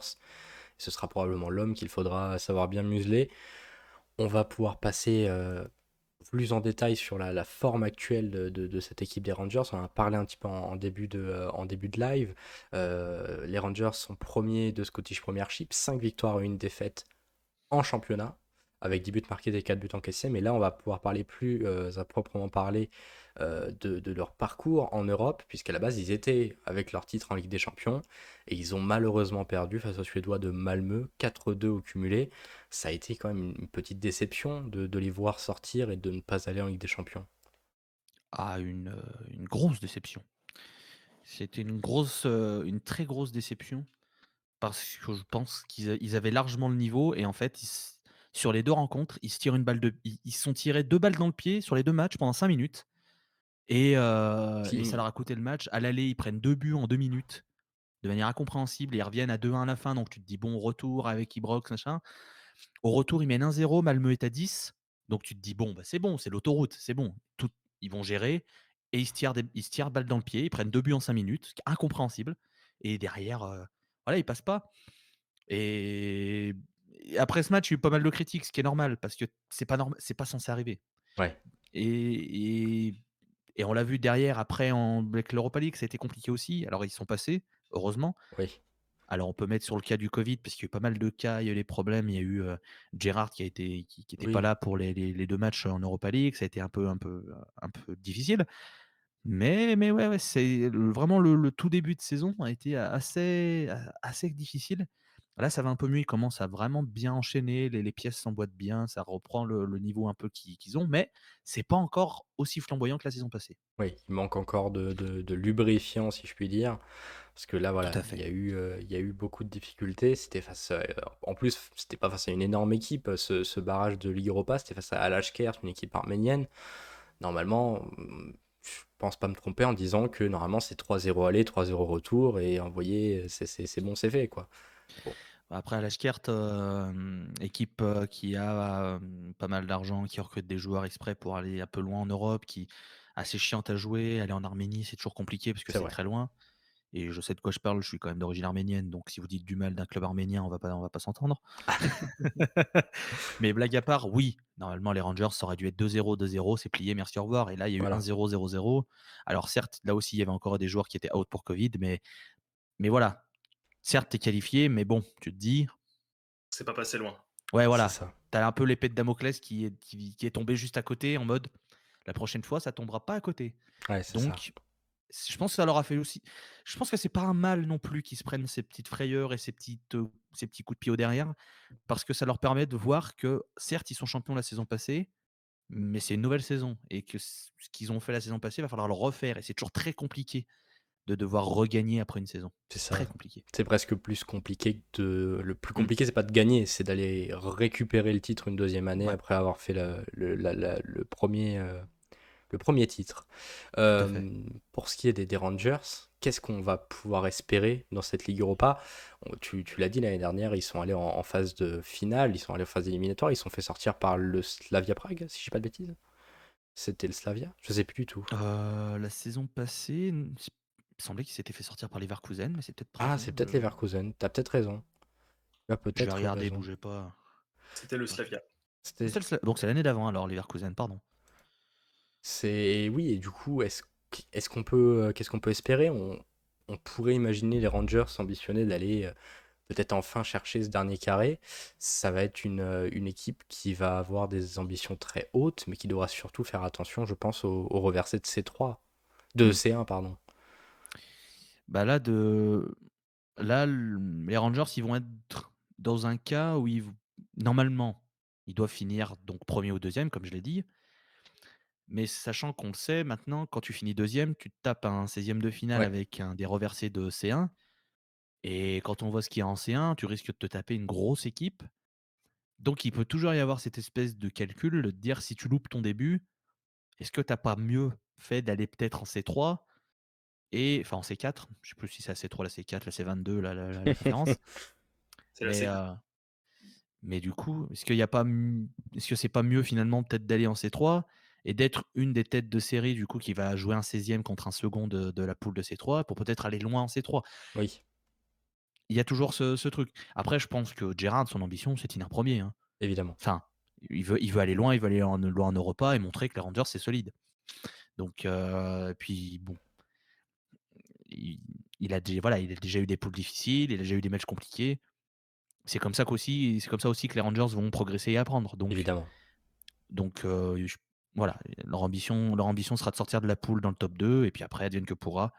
Ce sera probablement l'homme qu'il faudra savoir bien museler. On va pouvoir passer plus en détail sur la forme actuelle de cette équipe des Rangers. On en a parlé un petit peu en début de live. Les Rangers sont premiers de Scottish Premiership, 5 victoires et une défaite en championnat, avec 10 buts marqués et 4 buts encaissés. Mais là, on va pouvoir parler plus à proprement parler de leur parcours en Europe, puisqu'à la base, ils étaient avec leur titre en Ligue des Champions, et ils ont malheureusement perdu face aux Suédois de Malmö, 4-2 au cumulé. Ça a été quand même une petite déception de les voir sortir et de ne pas aller en Ligue des Champions. Ah, une grosse déception. C'était une très grosse déception parce que je pense ils avaient largement le niveau et en fait, sur les 2 rencontres, ils se tirent une balle de ils se sont tirés 2 balles dans le pied sur les 2 matchs pendant 5 minutes et ça Qui- leur a coûté le match. À l'aller, ils prennent 2 buts en 2 minutes de manière incompréhensible et ils reviennent à 2-1 à la fin, donc tu te dis: «Bon, retour avec Ibrox, machin». Au retour, ils mènent 1-0, Malmö est à 10, donc tu te dis: «Bon, bah, c'est bon, c'est l'autoroute, c'est bon, ils vont gérer» et ils se tirent balle dans le pied, ils prennent 2 buts en 5 minutes, ce qui est incompréhensible et derrière, voilà, ils passent pas et et après ce match, il y a eu pas mal de critiques, ce qui est normal parce que c'est pas censé arriver Ouais, et et et on l'a vu derrière après avec l'Europa League, ça a été compliqué aussi. Alors ils sont passés, heureusement. oui, Alors on peut mettre sur le cas du covid parce qu'il y a eu pas mal de cas, il y a eu les problèmes, il y a eu, Gerrard qui était pas oui. là pour les 2 matchs en Europa League, ça a été un peu difficile. Mais ouais, ouais, c'est vraiment le tout début de saison a été assez difficile. Là, ça va un peu mieux, ils commencent à vraiment bien enchaîner, les pièces s'emboîtent bien, ça reprend le niveau un peu qu'ils ont, mais c'est pas encore aussi flamboyant que la saison passée. Oui, il manque encore de lubrifiant, si je puis dire. Parce que là, Tout voilà, à fait. il y a eu beaucoup de difficultés. C'était face en plus, c'était pas face à une énorme équipe, ce barrage de Ligue Europa. C'était face à Alashkert, une équipe arménienne. Normalement, je pense pas me tromper en disant que normalement, c'est 3-0 aller, 3-0 retour. Et envoyer, c'est bon, c'est fait, quoi. Bon, Après, à la Skert, équipe qui a pas mal d'argent, qui recrute des joueurs exprès pour aller un peu loin en Europe, qui assez chiante à jouer. Aller en Arménie, c'est toujours compliqué parce que c'est c'est vrai. très loin. Et je sais de quoi je parle, je suis quand même d'origine arménienne, donc si vous dites du mal d'un club arménien, on va pas s'entendre. Mais blague à part, oui, normalement les Rangers, ça aurait dû être 2-0, 2-0, c'est plié, merci, au revoir. Et là, il y a eu Voilà. 1-0, 0-0. Alors certes, là aussi, il y avait encore des joueurs qui étaient out pour Covid, mais voilà, certes, tu es qualifié, mais bon, tu te dis C'est pas passé loin. ouais, C'est voilà, ça. tu as un peu l'épée de Damoclès qui est tombée juste à côté en mode: «La prochaine fois, ça tombera pas à côté». Ouais, c'est ça. Donc je pense que ça leur a fait aussi je pense que c'est pas un mal non plus qu'ils se prennent ces petites frayeurs et ces petits coups de pied au derrière, parce que ça leur permet de voir que, certes, ils sont champions la saison passée, mais c'est une nouvelle saison et que ce qu'ils ont fait la saison passée, il va falloir le refaire et c'est toujours très compliqué de devoir regagner après une saison. C'est C'est très ça. compliqué. C'est presque plus compliqué que le plus Mmh. compliqué, c'est pas de gagner, c'est d'aller récupérer le titre une deuxième année Ouais, après avoir fait le premier titre. tout à fait. Pour ce qui est des Rangers, qu'est-ce qu'on va pouvoir espérer dans cette Ligue Europa? Tu l'as dit l'année dernière, ils sont allés en phase de finale, ils sont allés en phase éliminatoire, ils sont fait sortir par le Slavia Prague, si je dis pas de bêtises. C'était le Slavia? Je sais plus du tout. La saison passée, il me semblait qu'ils s'étaient fait sortir par Leverkusen, mais c'est peut-être Ah, présent, c'est peut-être Leverkusen, t'as peut-être raison. Tu as je vais peut-être regarder, raison. bougez pas. C'était le Attends, je Slavia. C'était donc c'est l'année d'avant alors, Leverkusen, pardon. C'est oui, et du coup, est-ce qu'on peut, qu'est-ce qu'on peut espérer? On pourrait imaginer les Rangers ambitionner d'aller peut-être enfin chercher ce dernier carré. Ça va être une équipe qui va avoir des ambitions très hautes, mais qui devra surtout faire attention, je pense, au reversé de C3, de Mmh. C1, pardon. Bah, là, les Rangers, ils vont être dans un cas où normalement, ils doivent finir donc premier ou deuxième, comme je l'ai dit. Mais sachant qu'on le sait maintenant, quand tu finis deuxième, tu te tapes un 16e de finale Ouais, avec des reversés de C1. Et quand on voit ce qu'il y a en C1, tu risques de te taper une grosse équipe. Donc il peut toujours y avoir cette espèce de calcul, de te dire si tu loupes ton début, est-ce que tu as pas mieux fait d'aller peut-être en C3 et enfin en C4, je sais plus si c'est la C3, la C4, la C22, la conférence. C'est la Mais, C4. mais du coup, est-ce que c'est pas mieux finalement peut-être d'aller en C3 et d'être une des têtes de série du coup qui va jouer un 16e contre un second de la poule de C3 pour peut-être aller loin en C3? oui, Il y a toujours ce truc. Après je pense que Gerrard, son ambition, c'est de finir 1er, hein. évidemment. Enfin, il veut aller loin, il veut aller loin en Europa et montrer que les Rangers, c'est solide. Donc, puis bon, il il a déjà eu des poules difficiles, il a déjà eu des matchs compliqués. C'est comme ça aussi que les Rangers vont progresser et apprendre. Évidemment. Je voilà, leur ambition sera de sortir de la poule dans le top 2 et puis après advienne que pourra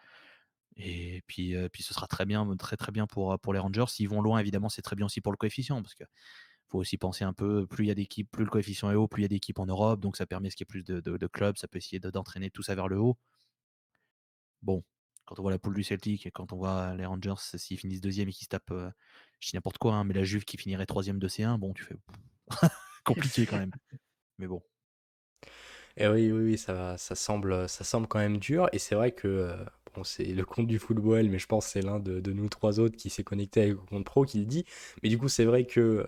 et puis ce sera très bien, très, très bien pour les Rangers. S'ils vont loin, évidemment, c'est très bien aussi pour le coefficient parce que faut aussi penser un peu, plus il y a d'équipes, plus le coefficient est haut, plus il y a d'équipes en Europe, donc ça permet à ce qu'il y ait plus de clubs, ça peut essayer d'entraîner tout ça vers le haut. Bon, quand on voit la poule du Celtic et quand on voit les Rangers, s'ils finissent deuxième et qu'ils se tapent, je dis n'importe quoi, hein, mais la Juve qui finirait troisième de C1, bon, tu fais compliqué quand même, mais bon. Et oui, oui, oui, ça semble quand même dur. Et c'est vrai que, bon, c'est le compte du football, mais je pense que c'est l'un de nous trois autres qui s'est connecté avec le compte pro qui le dit. Mais du coup, c'est vrai que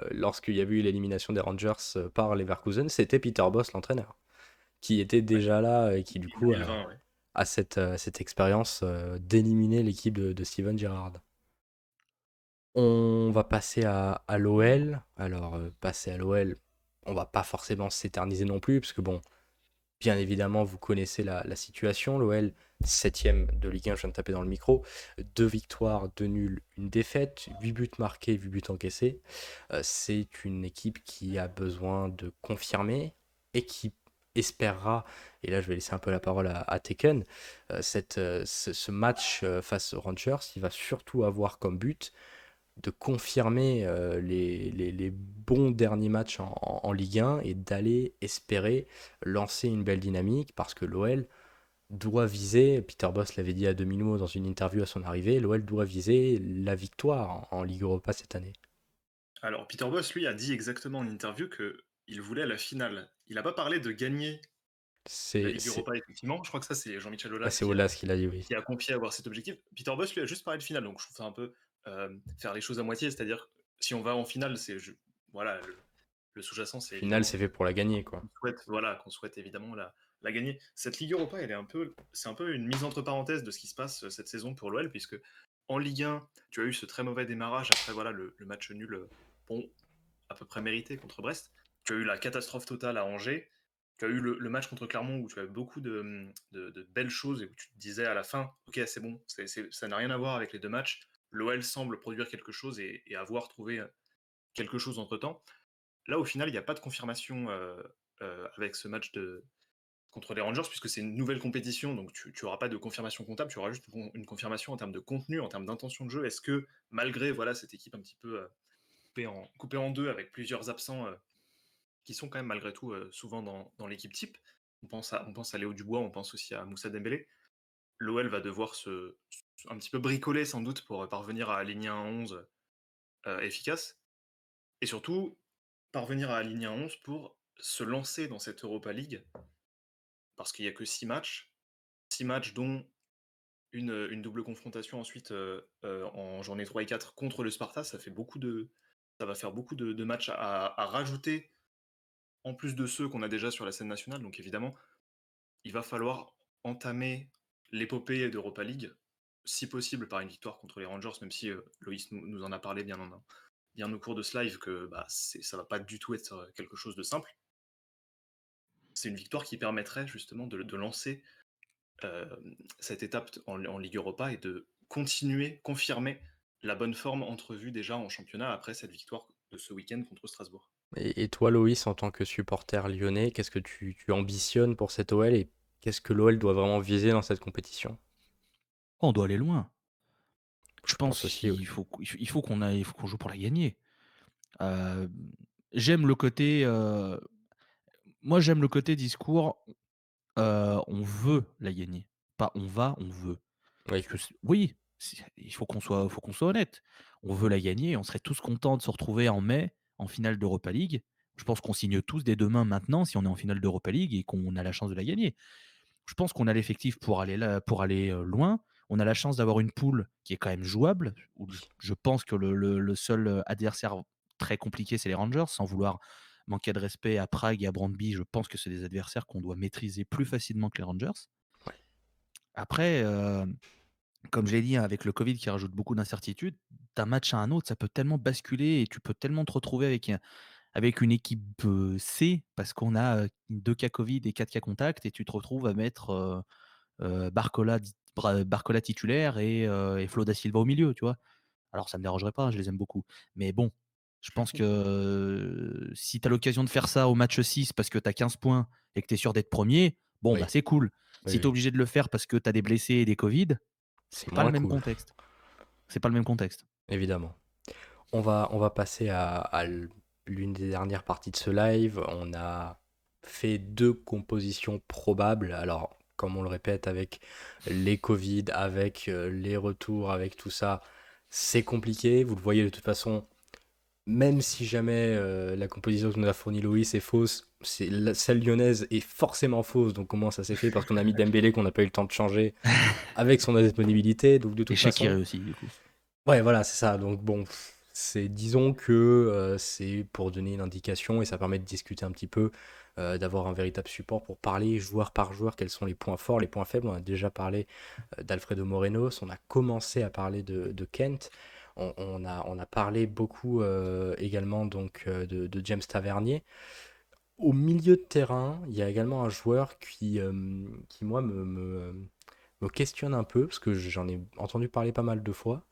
lorsqu'il y avait eu l'élimination des Rangers par Leverkusen, c'était Peter Bosz, l'entraîneur, qui était Ouais. déjà là et qui, du Depuis coup, 2020, ouais. a cette expérience d'éliminer l'équipe de Steven Gerrard. On va passer à l'OL. Alors, passer à l'OL, on va pas forcément s'éterniser non plus, parce que bon. Bien évidemment, vous connaissez la situation. L'OL, 7ème de Ligue 1, je viens de taper dans le micro. 2 victoires, 2 nuls, une défaite. 8 buts marqués, 8 buts encaissés. C'est une équipe qui a besoin de confirmer et qui espérera, et là je vais laisser un peu la parole à Tekken, ce match face aux Rangers, il va surtout avoir comme but de confirmer les bons derniers matchs en Ligue 1 et d'aller espérer lancer une belle dynamique parce que l'OL doit viser, Peter Bosz l'avait dit à demi-mot dans une interview à son arrivée, l'OL doit viser la victoire en Ligue Europa cette année. Alors, Peter Bosz, lui, a dit exactement en interview qu'il voulait la finale. Il n'a pas parlé de gagner la C'est Ligue c'est Europa, effectivement. Je crois que ça, c'est Jean-Michel ouais, Aulas c'est Olas qui l'a dit, oui. qui a confié avoir cet objectif. Peter Bosz, lui, a juste parlé de finale. Donc, je trouve ça un peu faire les choses à moitié. C'est-à-dire, si on va en finale, voilà, le sous-jacent, c'est Finale, évidemment c'est fait pour la gagner, quoi. qu'on souhaite évidemment la gagner. Cette Ligue Europa, c'est un peu une mise entre parenthèses de ce qui se passe cette saison pour l'OL, puisque en Ligue 1, tu as eu ce très mauvais démarrage après voilà, le match nul, bon, à peu près mérité contre Brest. Tu as eu la catastrophe totale à Angers. Tu as eu le match contre Clermont où tu as eu beaucoup de belles choses et où tu te disais à la fin, ok, c'est bon, ça n'a rien à voir avec les deux matchs. l'OL semble produire quelque chose et avoir trouvé quelque chose entre-temps. Là, au final, il n'y a pas de confirmation avec ce match contre les Rangers, puisque c'est une nouvelle compétition, donc tu n'auras pas de confirmation comptable, tu auras juste une confirmation en termes de contenu, en termes d'intention de jeu. Est-ce que, malgré voilà, cette équipe un petit peu coupée en deux, avec plusieurs absents qui sont quand même malgré tout souvent dans l'équipe type, on pense à Léo Dubois, on pense aussi à Moussa Dembélé, l'OL va devoir un petit peu bricoler sans doute pour parvenir à aligner un 11 efficace, et surtout parvenir à aligner un 11 pour se lancer dans cette Europa League, parce qu'il n'y a que 6 matchs dont une double confrontation ensuite en journée 3 et 4 contre le Sparta, ça va faire beaucoup de matchs à rajouter en plus de ceux qu'on a déjà sur la scène nationale. Donc évidemment, il va falloir entamer l'épopée d'Europa League, si possible par une victoire contre les Rangers, même si Loïs nous en a parlé bien au cours de ce live que bah, ça va pas du tout être quelque chose de simple. C'est une victoire qui permettrait justement de lancer euh, cette étape en Ligue Europa et de continuer, confirmer la bonne forme entrevue déjà en championnat après cette victoire de ce week-end contre Strasbourg. Et toi, Loïs, en tant que supporter lyonnais, qu'est-ce que tu ambitionnes pour cette OL et qu'est-ce que l'OL doit vraiment viser dans cette compétition? On doit aller loin. Je Je pense pense aussi, oui. qu'il faut qu'on joue pour la gagner. Heu, j'aime le côté, moi j'aime le côté discours, on veut la gagner. Pas on va, on veut. Oui, Parce que oui, il faut qu'on soit honnête. On veut la gagner, on serait tous contents de se retrouver en mai, en finale d'Europa League. Je pense qu'on signe tous dès demain maintenant si on est en finale d'Europa League et qu'on a la chance de la gagner. Je pense qu'on a l'effectif pour aller là, pour aller loin. On a la chance d'avoir une poule qui est quand même jouable. Où je pense que le seul adversaire très compliqué, c'est les Rangers. Sans vouloir manquer de respect à Prague et à Brøndby, je pense que c'est des adversaires qu'on doit maîtriser plus facilement que les Rangers. ouais. Après, comme je l'ai dit, hein, avec le Covid qui rajoute beaucoup d'incertitudes, d'un match à un autre, ça peut tellement basculer et tu peux tellement te retrouver avec une équipe C parce qu'on a 2 cas Covid et 4 cas contact et tu te retrouves à mettre Barcola titulaire et Flo da Silva au milieu, tu vois. Alors ça me dérangerait pas, je les aime beaucoup. Mais bon, je pense que si tu as l'occasion de faire ça au match 6 parce que tu as 15 points et que tu es sûr d'être premier, bon, bah Oui, c'est cool. oui, Si tu es oui. obligé de le faire parce que tu as des blessés et des Covid, C'est c'est pas le moins même cool, contexte. C'est pas le même contexte. évidemment. On va passer à l'une des dernières parties de ce live. On a fait 2 compositions probables. Alors, comme on le répète, avec les Covid, avec les retours, avec tout ça, c'est compliqué. Vous le voyez de toute façon, même si jamais la composition que nous a fournie Loïs est fausse, celle lyonnaise est forcément fausse. Donc, comment ça s'est fait? Parce qu'on a mis Dembélé qu'on n'a pas eu le temps de changer avec son disponibilité. Donc, de Et toute façon. Shaqiri aussi, du coup. Ouais, voilà, c'est ça. Donc bon, disons que c'est pour donner une indication et ça permet de discuter un petit peu, d'avoir un véritable support pour parler joueur par joueur, quels sont les points forts, les points faibles. On a déjà parlé d'Alfredo Morenos, on a commencé à parler de Kent, on a parlé beaucoup également donc de James Tavernier. Au milieu de terrain, il y a également un joueur qui moi, me questionne un peu, parce que j'en ai entendu parler pas mal de fois.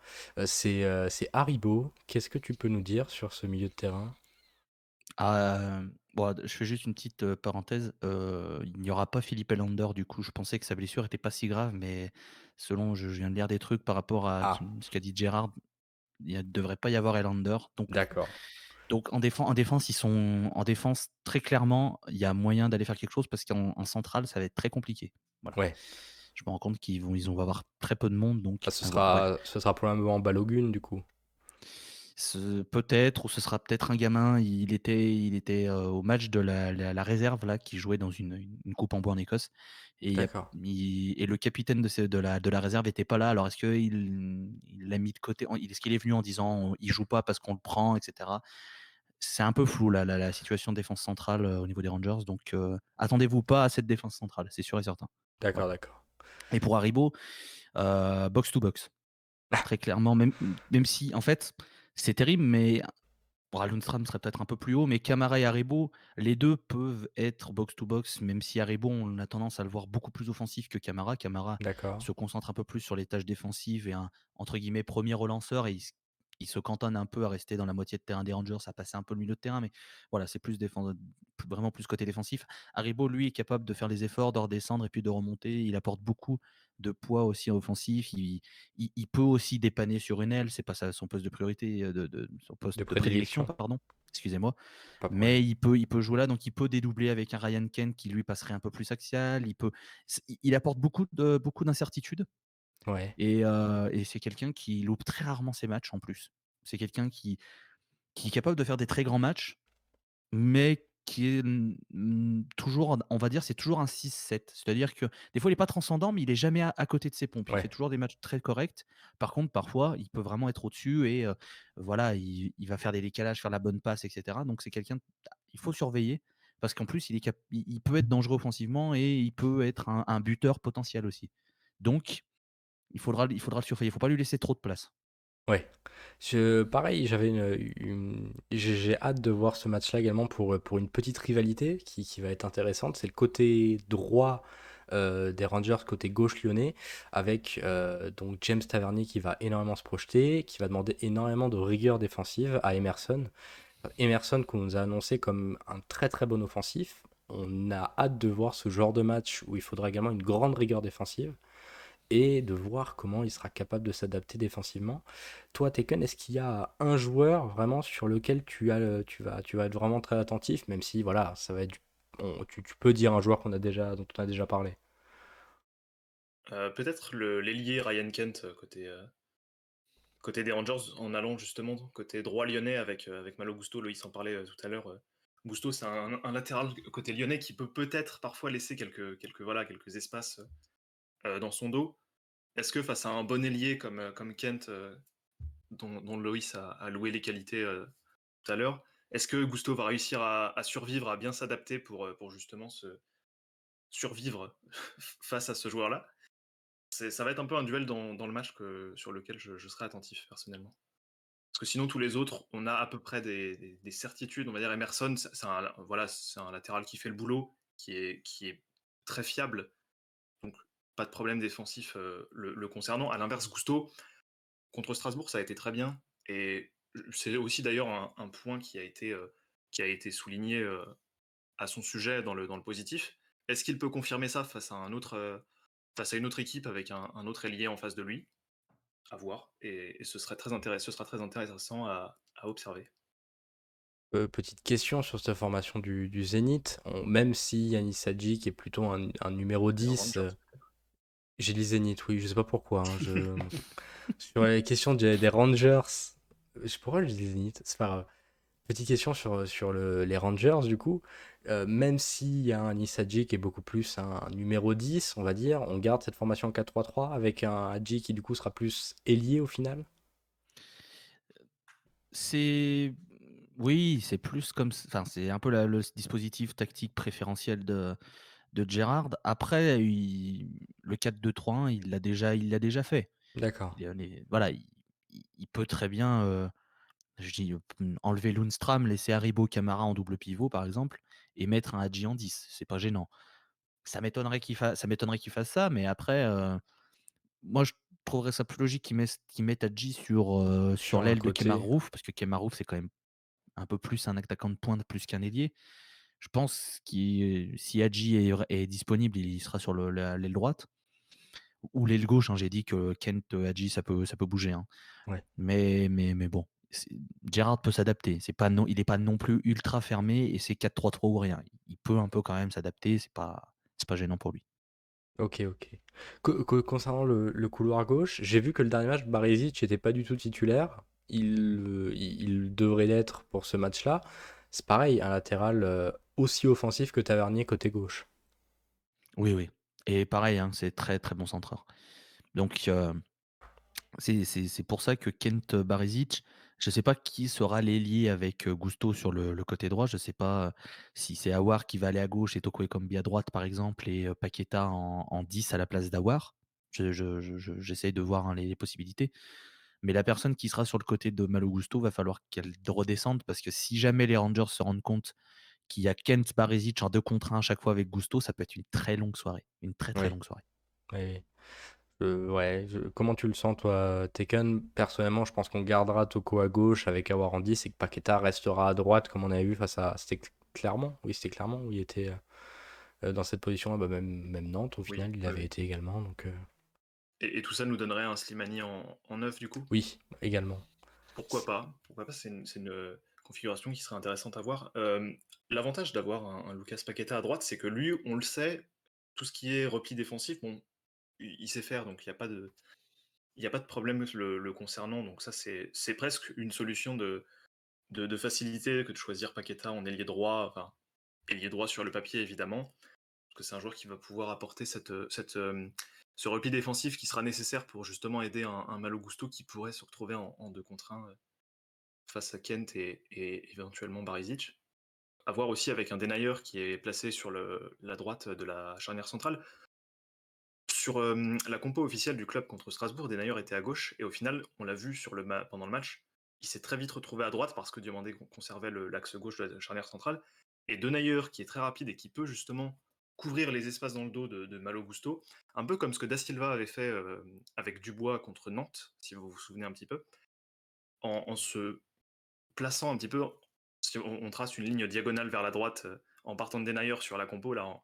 C'est Haribo. Qu'est-ce que tu peux nous dire sur ce milieu de terrain? Bon, je fais juste une petite parenthèse. Il n'y aura pas Philippe Helander, du coup. Je pensais que sa blessure était pas si grave, mais selon, je viens de lire des trucs par rapport à Ah, ce qu'a dit Gérard, il ne devrait pas y avoir Helander. d'accord. Donc en défense, très clairement, il y a moyen d'aller faire quelque chose parce qu'en centrale, ça va être très compliqué. Voilà. Ouais. Je me rends compte ils vont avoir très peu de monde, Bah, donc ce on va, ouais. sera probablement Balogun, du coup. Peut-être, ou ce sera peut-être un gamin. Il était au match de la réserve là, qui jouait dans une coupe en bois en Écosse, et D'accord. et le capitaine de la réserve était pas là. Alors est-ce qu'il l'a mis de côté, est-ce qu'il est venu en disant il joue pas parce qu'on le prend, etc. C'est un peu flou là, la situation de défense centrale au niveau des Rangers, donc attendez-vous pas à cette défense centrale, c'est sûr et certain. D'accord, Voilà. d'accord. Et pour Haribo, box to box, très clairement, même si en fait c'est terrible, mais Bon, Lundstram serait peut-être un peu plus haut, mais Camara et Aribo, les 2 peuvent être box to box, même si Aribo, on a tendance à le voir beaucoup plus offensif que Camara. Camara D'accord. se concentre un peu plus sur les tâches défensives et un, entre guillemets, «premier relanceur» et il se cantonne un peu à rester dans la moitié de terrain des Rangers, à passer un peu le milieu de terrain, mais voilà, c'est plus vraiment plus côté défensif. Aribo, lui, est capable de faire les efforts, de redescendre et puis de remonter. Il apporte beaucoup de poids aussi en offensif. Il peut aussi dépanner sur une aile, c'est pas son poste de priorité, son De poste de prédilection, prédilection, pardon, excusez-moi. pas de problème. Mais il peut jouer là, donc il peut dédoubler avec un Ryan Kent qui lui passerait un peu plus axial. Il apporte beaucoup d'incertitudes Ouais, et c'est quelqu'un qui loupe très rarement ses matchs en plus. C'est quelqu'un qui est capable de faire des très grands matchs, mais qui est, toujours, on va dire, c'est toujours un 6-7. C'est-à-dire que des fois, il est pas transcendant, mais il est jamais à côté de ses pompes. Il fait ouais, toujours des matchs très corrects. Par contre, parfois, il peut vraiment être au-dessus et voilà, il va faire des décalages, faire la bonne passe et cetera. Donc c'est quelqu'un il faut surveiller parce qu'en plus, il peut être dangereux offensivement et il peut être un buteur potentiel aussi. Donc il faudra le surveiller. Il faut pas lui laisser trop de place. ouais. Pareil, j'ai hâte de voir ce match-là également pour une petite rivalité qui va être intéressante. C'est le côté droit des Rangers, côté gauche lyonnais, avec donc James Tavernier qui va énormément se projeter, qui va demander énormément de rigueur défensive à Emerson. Emerson qu'on nous a annoncé comme un très très bon offensif. On a hâte de voir ce genre de match où il faudra également une grande rigueur défensive et de voir comment il sera capable de s'adapter défensivement. Toi, Tekken, est-ce qu'il y a un joueur vraiment sur lequel tu vas être vraiment très attentif, même si voilà, ça va être, tu peux dire un joueur dont on a déjà parlé. Peut-être l'ailier Ryan Kent côté des Rangers en allant justement côté droit lyonnais avec Malo Gusto. Loïs en parlait tout à l'heure. Gusto, c'est un latéral côté lyonnais qui peut peut-être parfois laisser quelques espaces dans son dos. Est-ce que face à un bon ailier comme Kent, dont Loïs a loué les qualités tout à l'heure, est-ce que Gusto va réussir à survivre, à bien s'adapter pour justement survivre face à ce joueur-là? Ça va être un peu un duel dans le match sur lequel je serai attentif personnellement. Parce que sinon, tous les autres, on a à peu près des certitudes. On va dire Emerson, c'est un latéral qui fait le boulot, qui est très fiable. Donc, pas de problème défensif le concernant. À l'inverse, Gusto, contre Strasbourg, ça a été très bien. Et c'est aussi d'ailleurs un point qui a été souligné à son sujet dans le positif. Est-ce qu'il peut confirmer ça face à une autre équipe avec un autre ailier en face de lui? À voir. Et ce sera très intéressant à observer. Petite question sur cette formation du Zénith. Même si Yanis Hadji, qui est plutôt un numéro Les 10, Rangers. j'ai dit Zénith, oui, je sais pas pourquoi, hein, sur les questions des Rangers, pourquoi je dis Zénith? C'est pas grave. Petite question sur les Rangers, du coup. Même s'il y a un Issaji qui est beaucoup plus un numéro 10, on va dire, on garde cette formation 4-3-3 avec un Hadji qui, du coup, sera plus ailier au final. C'est Oui, c'est plus comme enfin, c'est un peu le dispositif tactique préférentiel de Gerrard. Après, le 4-2-3-1, il l'a déjà fait. D'accord. Voilà, il peut très bien, enlever Lundstram, laisser Haribo Camara en double pivot, par exemple, et mettre un Hadji en 10. C'est pas gênant. Ça m'étonnerait qu'il fasse ça, mais après, moi, je trouverais ça plus logique qu'il mette Hadji sur Sur un l'aile de Kemar côté. Roof, parce que Kemar Roof, c'est quand même un peu plus un attaquant de pointe plus qu'un ailier. Je pense que si Hadji est disponible, il sera sur l'aile droite ou l'aile gauche, hein. J'ai dit que Kent, Hadji, ça peut bouger, hein. Ouais. Mais bon, Gerrard peut s'adapter. Il n'est pas non plus ultra fermé et c'est 4-3-3 ou rien. Il peut un peu quand même s'adapter. C'est pas gênant pour lui. Ok, ok. Concernant le couloir gauche, j'ai vu que le dernier match, Barisic n'était pas du tout titulaire. Il devrait l'être pour ce match-là. C'est pareil, un latéral aussi offensif que Tavernier côté gauche. Oui, oui. Et pareil, hein, c'est très très bon centreur. Donc, c'est pour ça que Kent Barizic, je ne sais pas qui sera l'ailier avec Gusto sur le côté droit. Je ne sais pas si c'est Aouar qui va aller à gauche et Toko Ekambi à droite, par exemple, et Paqueta en 10 à la place d'Aouar. J'essaye de voir, hein, les possibilités. Mais la personne qui sera sur le côté de Malo Gusto, va falloir qu'elle redescende parce que si jamais les Rangers se rendent compte qu'il y a Kent, Barisic en 2 contre 1 à chaque fois avec Gusto, ça peut être une très longue soirée. Une très, très Oui, longue soirée. oui. Ouais, comment tu le sens, toi, Tekken? Personnellement, je pense qu'on gardera Toko à gauche avec Awar en 10 et que Paqueta restera à droite, comme on avait vu face à. C'était Clermont? Oui, c'était Clermont où il était dans cette position-là. Bah, même Nantes, au Oui, final, il oui, avait oui. été également. Donc, Et tout ça nous donnerait un Slimani en 9 du coup? oui, également. Pourquoi pas? Pourquoi pas? C'est une configuration qui serait intéressante à voir. L'avantage d'avoir un Lucas Paqueta à droite, c'est que lui, on le sait, tout ce qui est repli défensif, bon, il sait faire, donc il y a pas de problème le concernant. Donc ça, c'est presque une solution de facilité que de choisir Paqueta en ailier droit, enfin, ailier droit sur le papier évidemment, parce que c'est un joueur qui va pouvoir apporter ce repli défensif qui sera nécessaire pour justement aider un Malo Gusto qui pourrait se retrouver en 2 contre 1 face à Kent et éventuellement Barisic. À voir aussi avec un Denayer qui est placé sur la droite de la charnière centrale. Sur la compo officielle du club contre Strasbourg, Denayer était à gauche et au final, on l'a vu pendant le match, il s'est très vite retrouvé à droite parce que Diomandé conservait l'axe gauche de la charnière centrale. Et Denayer, qui est très rapide et qui peut justement couvrir les espaces dans le dos de Malo Gusto, un peu comme ce que Da Silva avait fait avec Dubois contre Nantes, si vous vous souvenez un petit peu, en se plaçant un petit peu, si on trace une ligne diagonale vers la droite en partant de Denayer sur la compo là,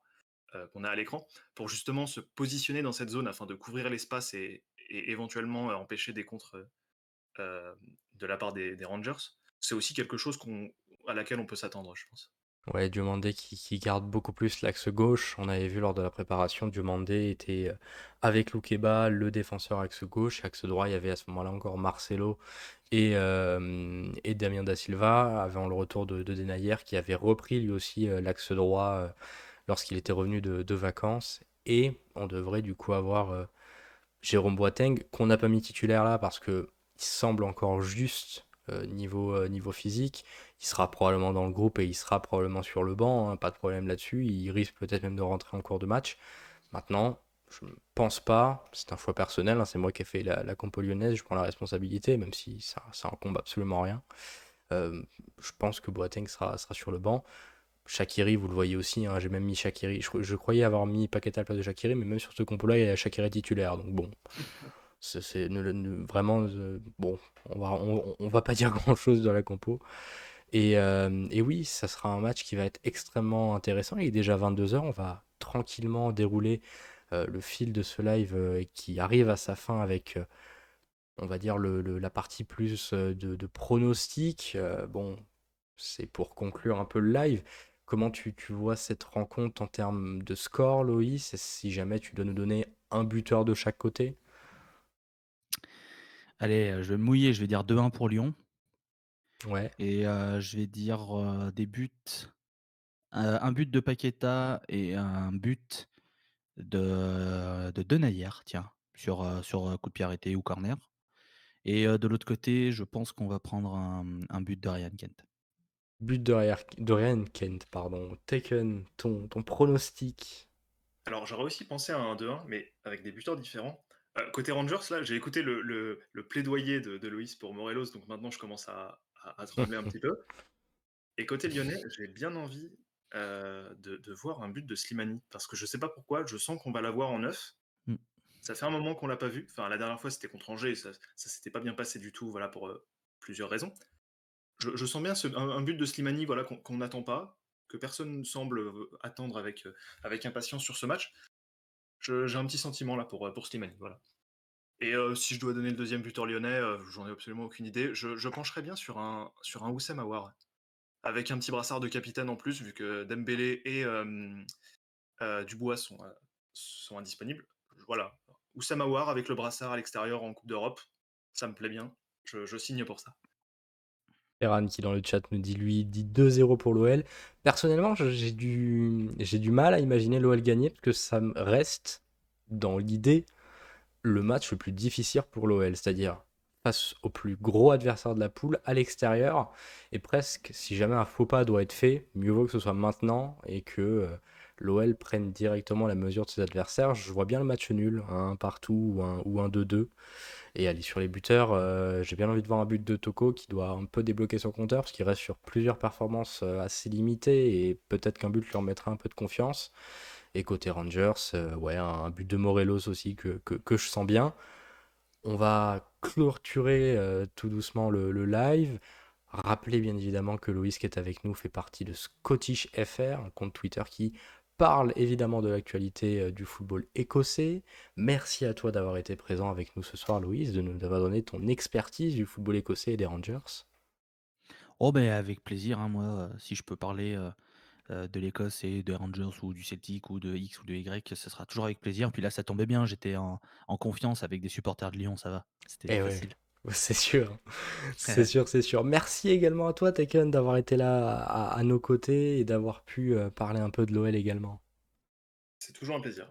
qu'on a à l'écran, pour justement se positionner dans cette zone afin de couvrir l'espace et éventuellement empêcher des contres de la part des Rangers. C'est aussi quelque chose à laquelle on peut s'attendre, je pense. Ouais, Diomandé qui garde beaucoup plus l'axe gauche. On avait vu lors de la préparation, Diomandé était avec Loukeba, le défenseur axe gauche. Axe droit, il y avait à ce moment-là encore Marcelo et Damien Da Silva, avant le retour de Denayer, qui avait repris lui aussi l'axe droit lorsqu'il était revenu de vacances. Et on devrait du coup avoir Jérôme Boateng, qu'on n'a pas mis titulaire là parce que il semble encore juste niveau physique. Il sera probablement dans le groupe et il sera probablement sur le banc, hein, pas de problème là-dessus. Il risque peut-être même de rentrer en cours de match. Maintenant, je ne pense pas, c'est un choix personnel, hein, c'est moi qui ai fait la compo lyonnaise, je prends la responsabilité, même si ça incombe absolument rien. Euh, je pense que Boateng sera sur le banc. Shaqiri, vous le voyez aussi, hein, j'ai même mis Shaqiri. Je croyais avoir mis Paqueta à la place de Shaqiri, mais même sur ce compo-là, il y a Shaqiri titulaire. Donc bon, vraiment, bon, on va pas dire grand-chose dans la compo. Et oui, ça sera un match qui va être extrêmement intéressant. Il est déjà 22h, on va tranquillement dérouler le fil de ce live qui arrive à sa fin avec, on va dire, la partie plus de pronostic. Bon, c'est pour conclure un peu le live. Comment tu vois cette rencontre en termes de score, Loïs? Si jamais tu dois nous donner un buteur de chaque côté? Allez, je vais me mouiller, je vais dire 2-1 pour Lyon Ouais. et je vais dire, des buts, un but de Paqueta et un but de Denayer, tiens, sur coup de pied arrêté ou corner et de l'autre côté, je pense qu'on va prendre un but de Ryan Kent. But de Ryan Kent, pardon. Taken, ton pronostic. Alors j'aurais aussi pensé à un 2-1, mais avec des buteurs différents. Côté Rangers, là, j'ai écouté le plaidoyer de Loïs pour Morelos, donc maintenant je commence à trembler un petit peu. Et côté lyonnais, j'ai bien envie de voir un but de Slimani, parce que je sais pas pourquoi, je sens qu'on va l'avoir en neuf. Mmh. Ça fait un moment qu'on l'a pas vu. Enfin, la dernière fois, c'était contre Angers, et ça s'était pas bien passé du tout, voilà, pour plusieurs raisons. Je sens bien un but de Slimani, voilà, qu'on n'attend pas, que personne ne semble attendre avec impatience sur ce match. J'ai un petit sentiment là pour Slimani, voilà. Et si je dois donner le deuxième buteur lyonnais, j'en ai absolument aucune idée. Je pencherais bien sur un Oussem Aouar, avec un petit brassard de capitaine en plus, vu que Dembélé et Dubois sont indisponibles. Voilà. Oussem Aouar avec le brassard à l'extérieur en Coupe d'Europe, ça me plaît bien. Je signe pour ça. Ferran qui dans le chat nous dit lui dit 2-0 pour l'OL. Personnellement, j'ai du mal à imaginer l'OL gagner parce que ça me reste dans l'idée le match le plus difficile pour l'OL, c'est-à-dire face au plus gros adversaire de la poule à l'extérieur. Et presque, si jamais un faux pas doit être fait, mieux vaut que ce soit maintenant et que l'OL prenne directement la mesure de ses adversaires. Je vois bien le match nul, un partout ou un 2-2. Et aller sur les buteurs, j'ai bien envie de voir un but de Toko qui doit un peu débloquer son compteur parce qu'il reste sur plusieurs performances assez limitées et peut-être qu'un but lui remettra un peu de confiance. Et côté Rangers, ouais, un but de Morelos aussi que je sens bien. On va clôturer tout doucement le live. Rappelez bien évidemment que Loïs qui est avec nous fait partie de Scottish FR, un compte Twitter qui parle évidemment de l'actualité du football écossais. Merci à toi d'avoir été présent avec nous ce soir, Loïs, de nous avoir donné ton expertise du football écossais et des Rangers. Oh ben avec plaisir, hein, moi, si je peux parler, de l'Écosse et des Rangers ou du Celtic ou de X ou de Y, ce sera toujours avec plaisir. Puis là, ça tombait bien, j'étais en confiance avec des supporters de Lyon, ça va, c'était Eh ouais, facile. c'est sûr, c'est sûr, c'est sûr. Merci également à toi, Taken, d'avoir été là à nos côtés et d'avoir pu parler un peu de l'OL également. C'est toujours un plaisir.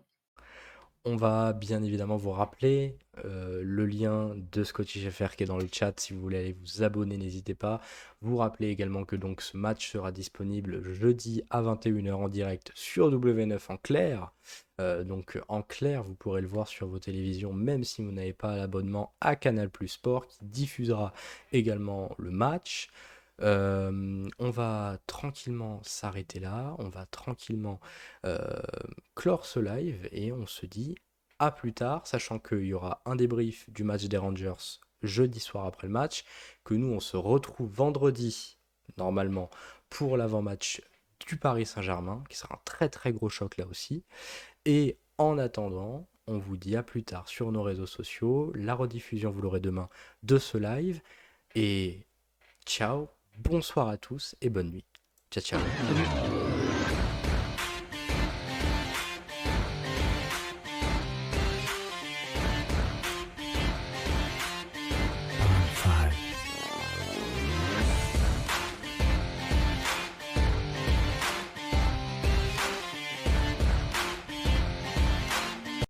On va bien évidemment vous rappeler le lien de Scottish FR qui est dans le chat si vous voulez aller vous abonner, n'hésitez pas. Vous rappelez également que donc ce match sera disponible jeudi à 21h en direct sur W9 en clair. Donc en clair, vous pourrez le voir sur vos télévisions même si vous n'avez pas l'abonnement à Canal Plus Sport qui diffusera également le match. On va tranquillement s'arrêter là, on va tranquillement euh, clore ce live et on se dit à plus tard, sachant qu'il y aura un débrief du match des Rangers jeudi soir après le match, que nous on se retrouve vendredi normalement pour l'avant-match du Paris Saint-Germain, qui sera un très très gros choc là aussi. Et en attendant, on vous dit à plus tard sur nos réseaux sociaux, la rediffusion vous l'aurez demain de ce live, et ciao, bonsoir à tous et bonne nuit. Ciao ciao. Salut.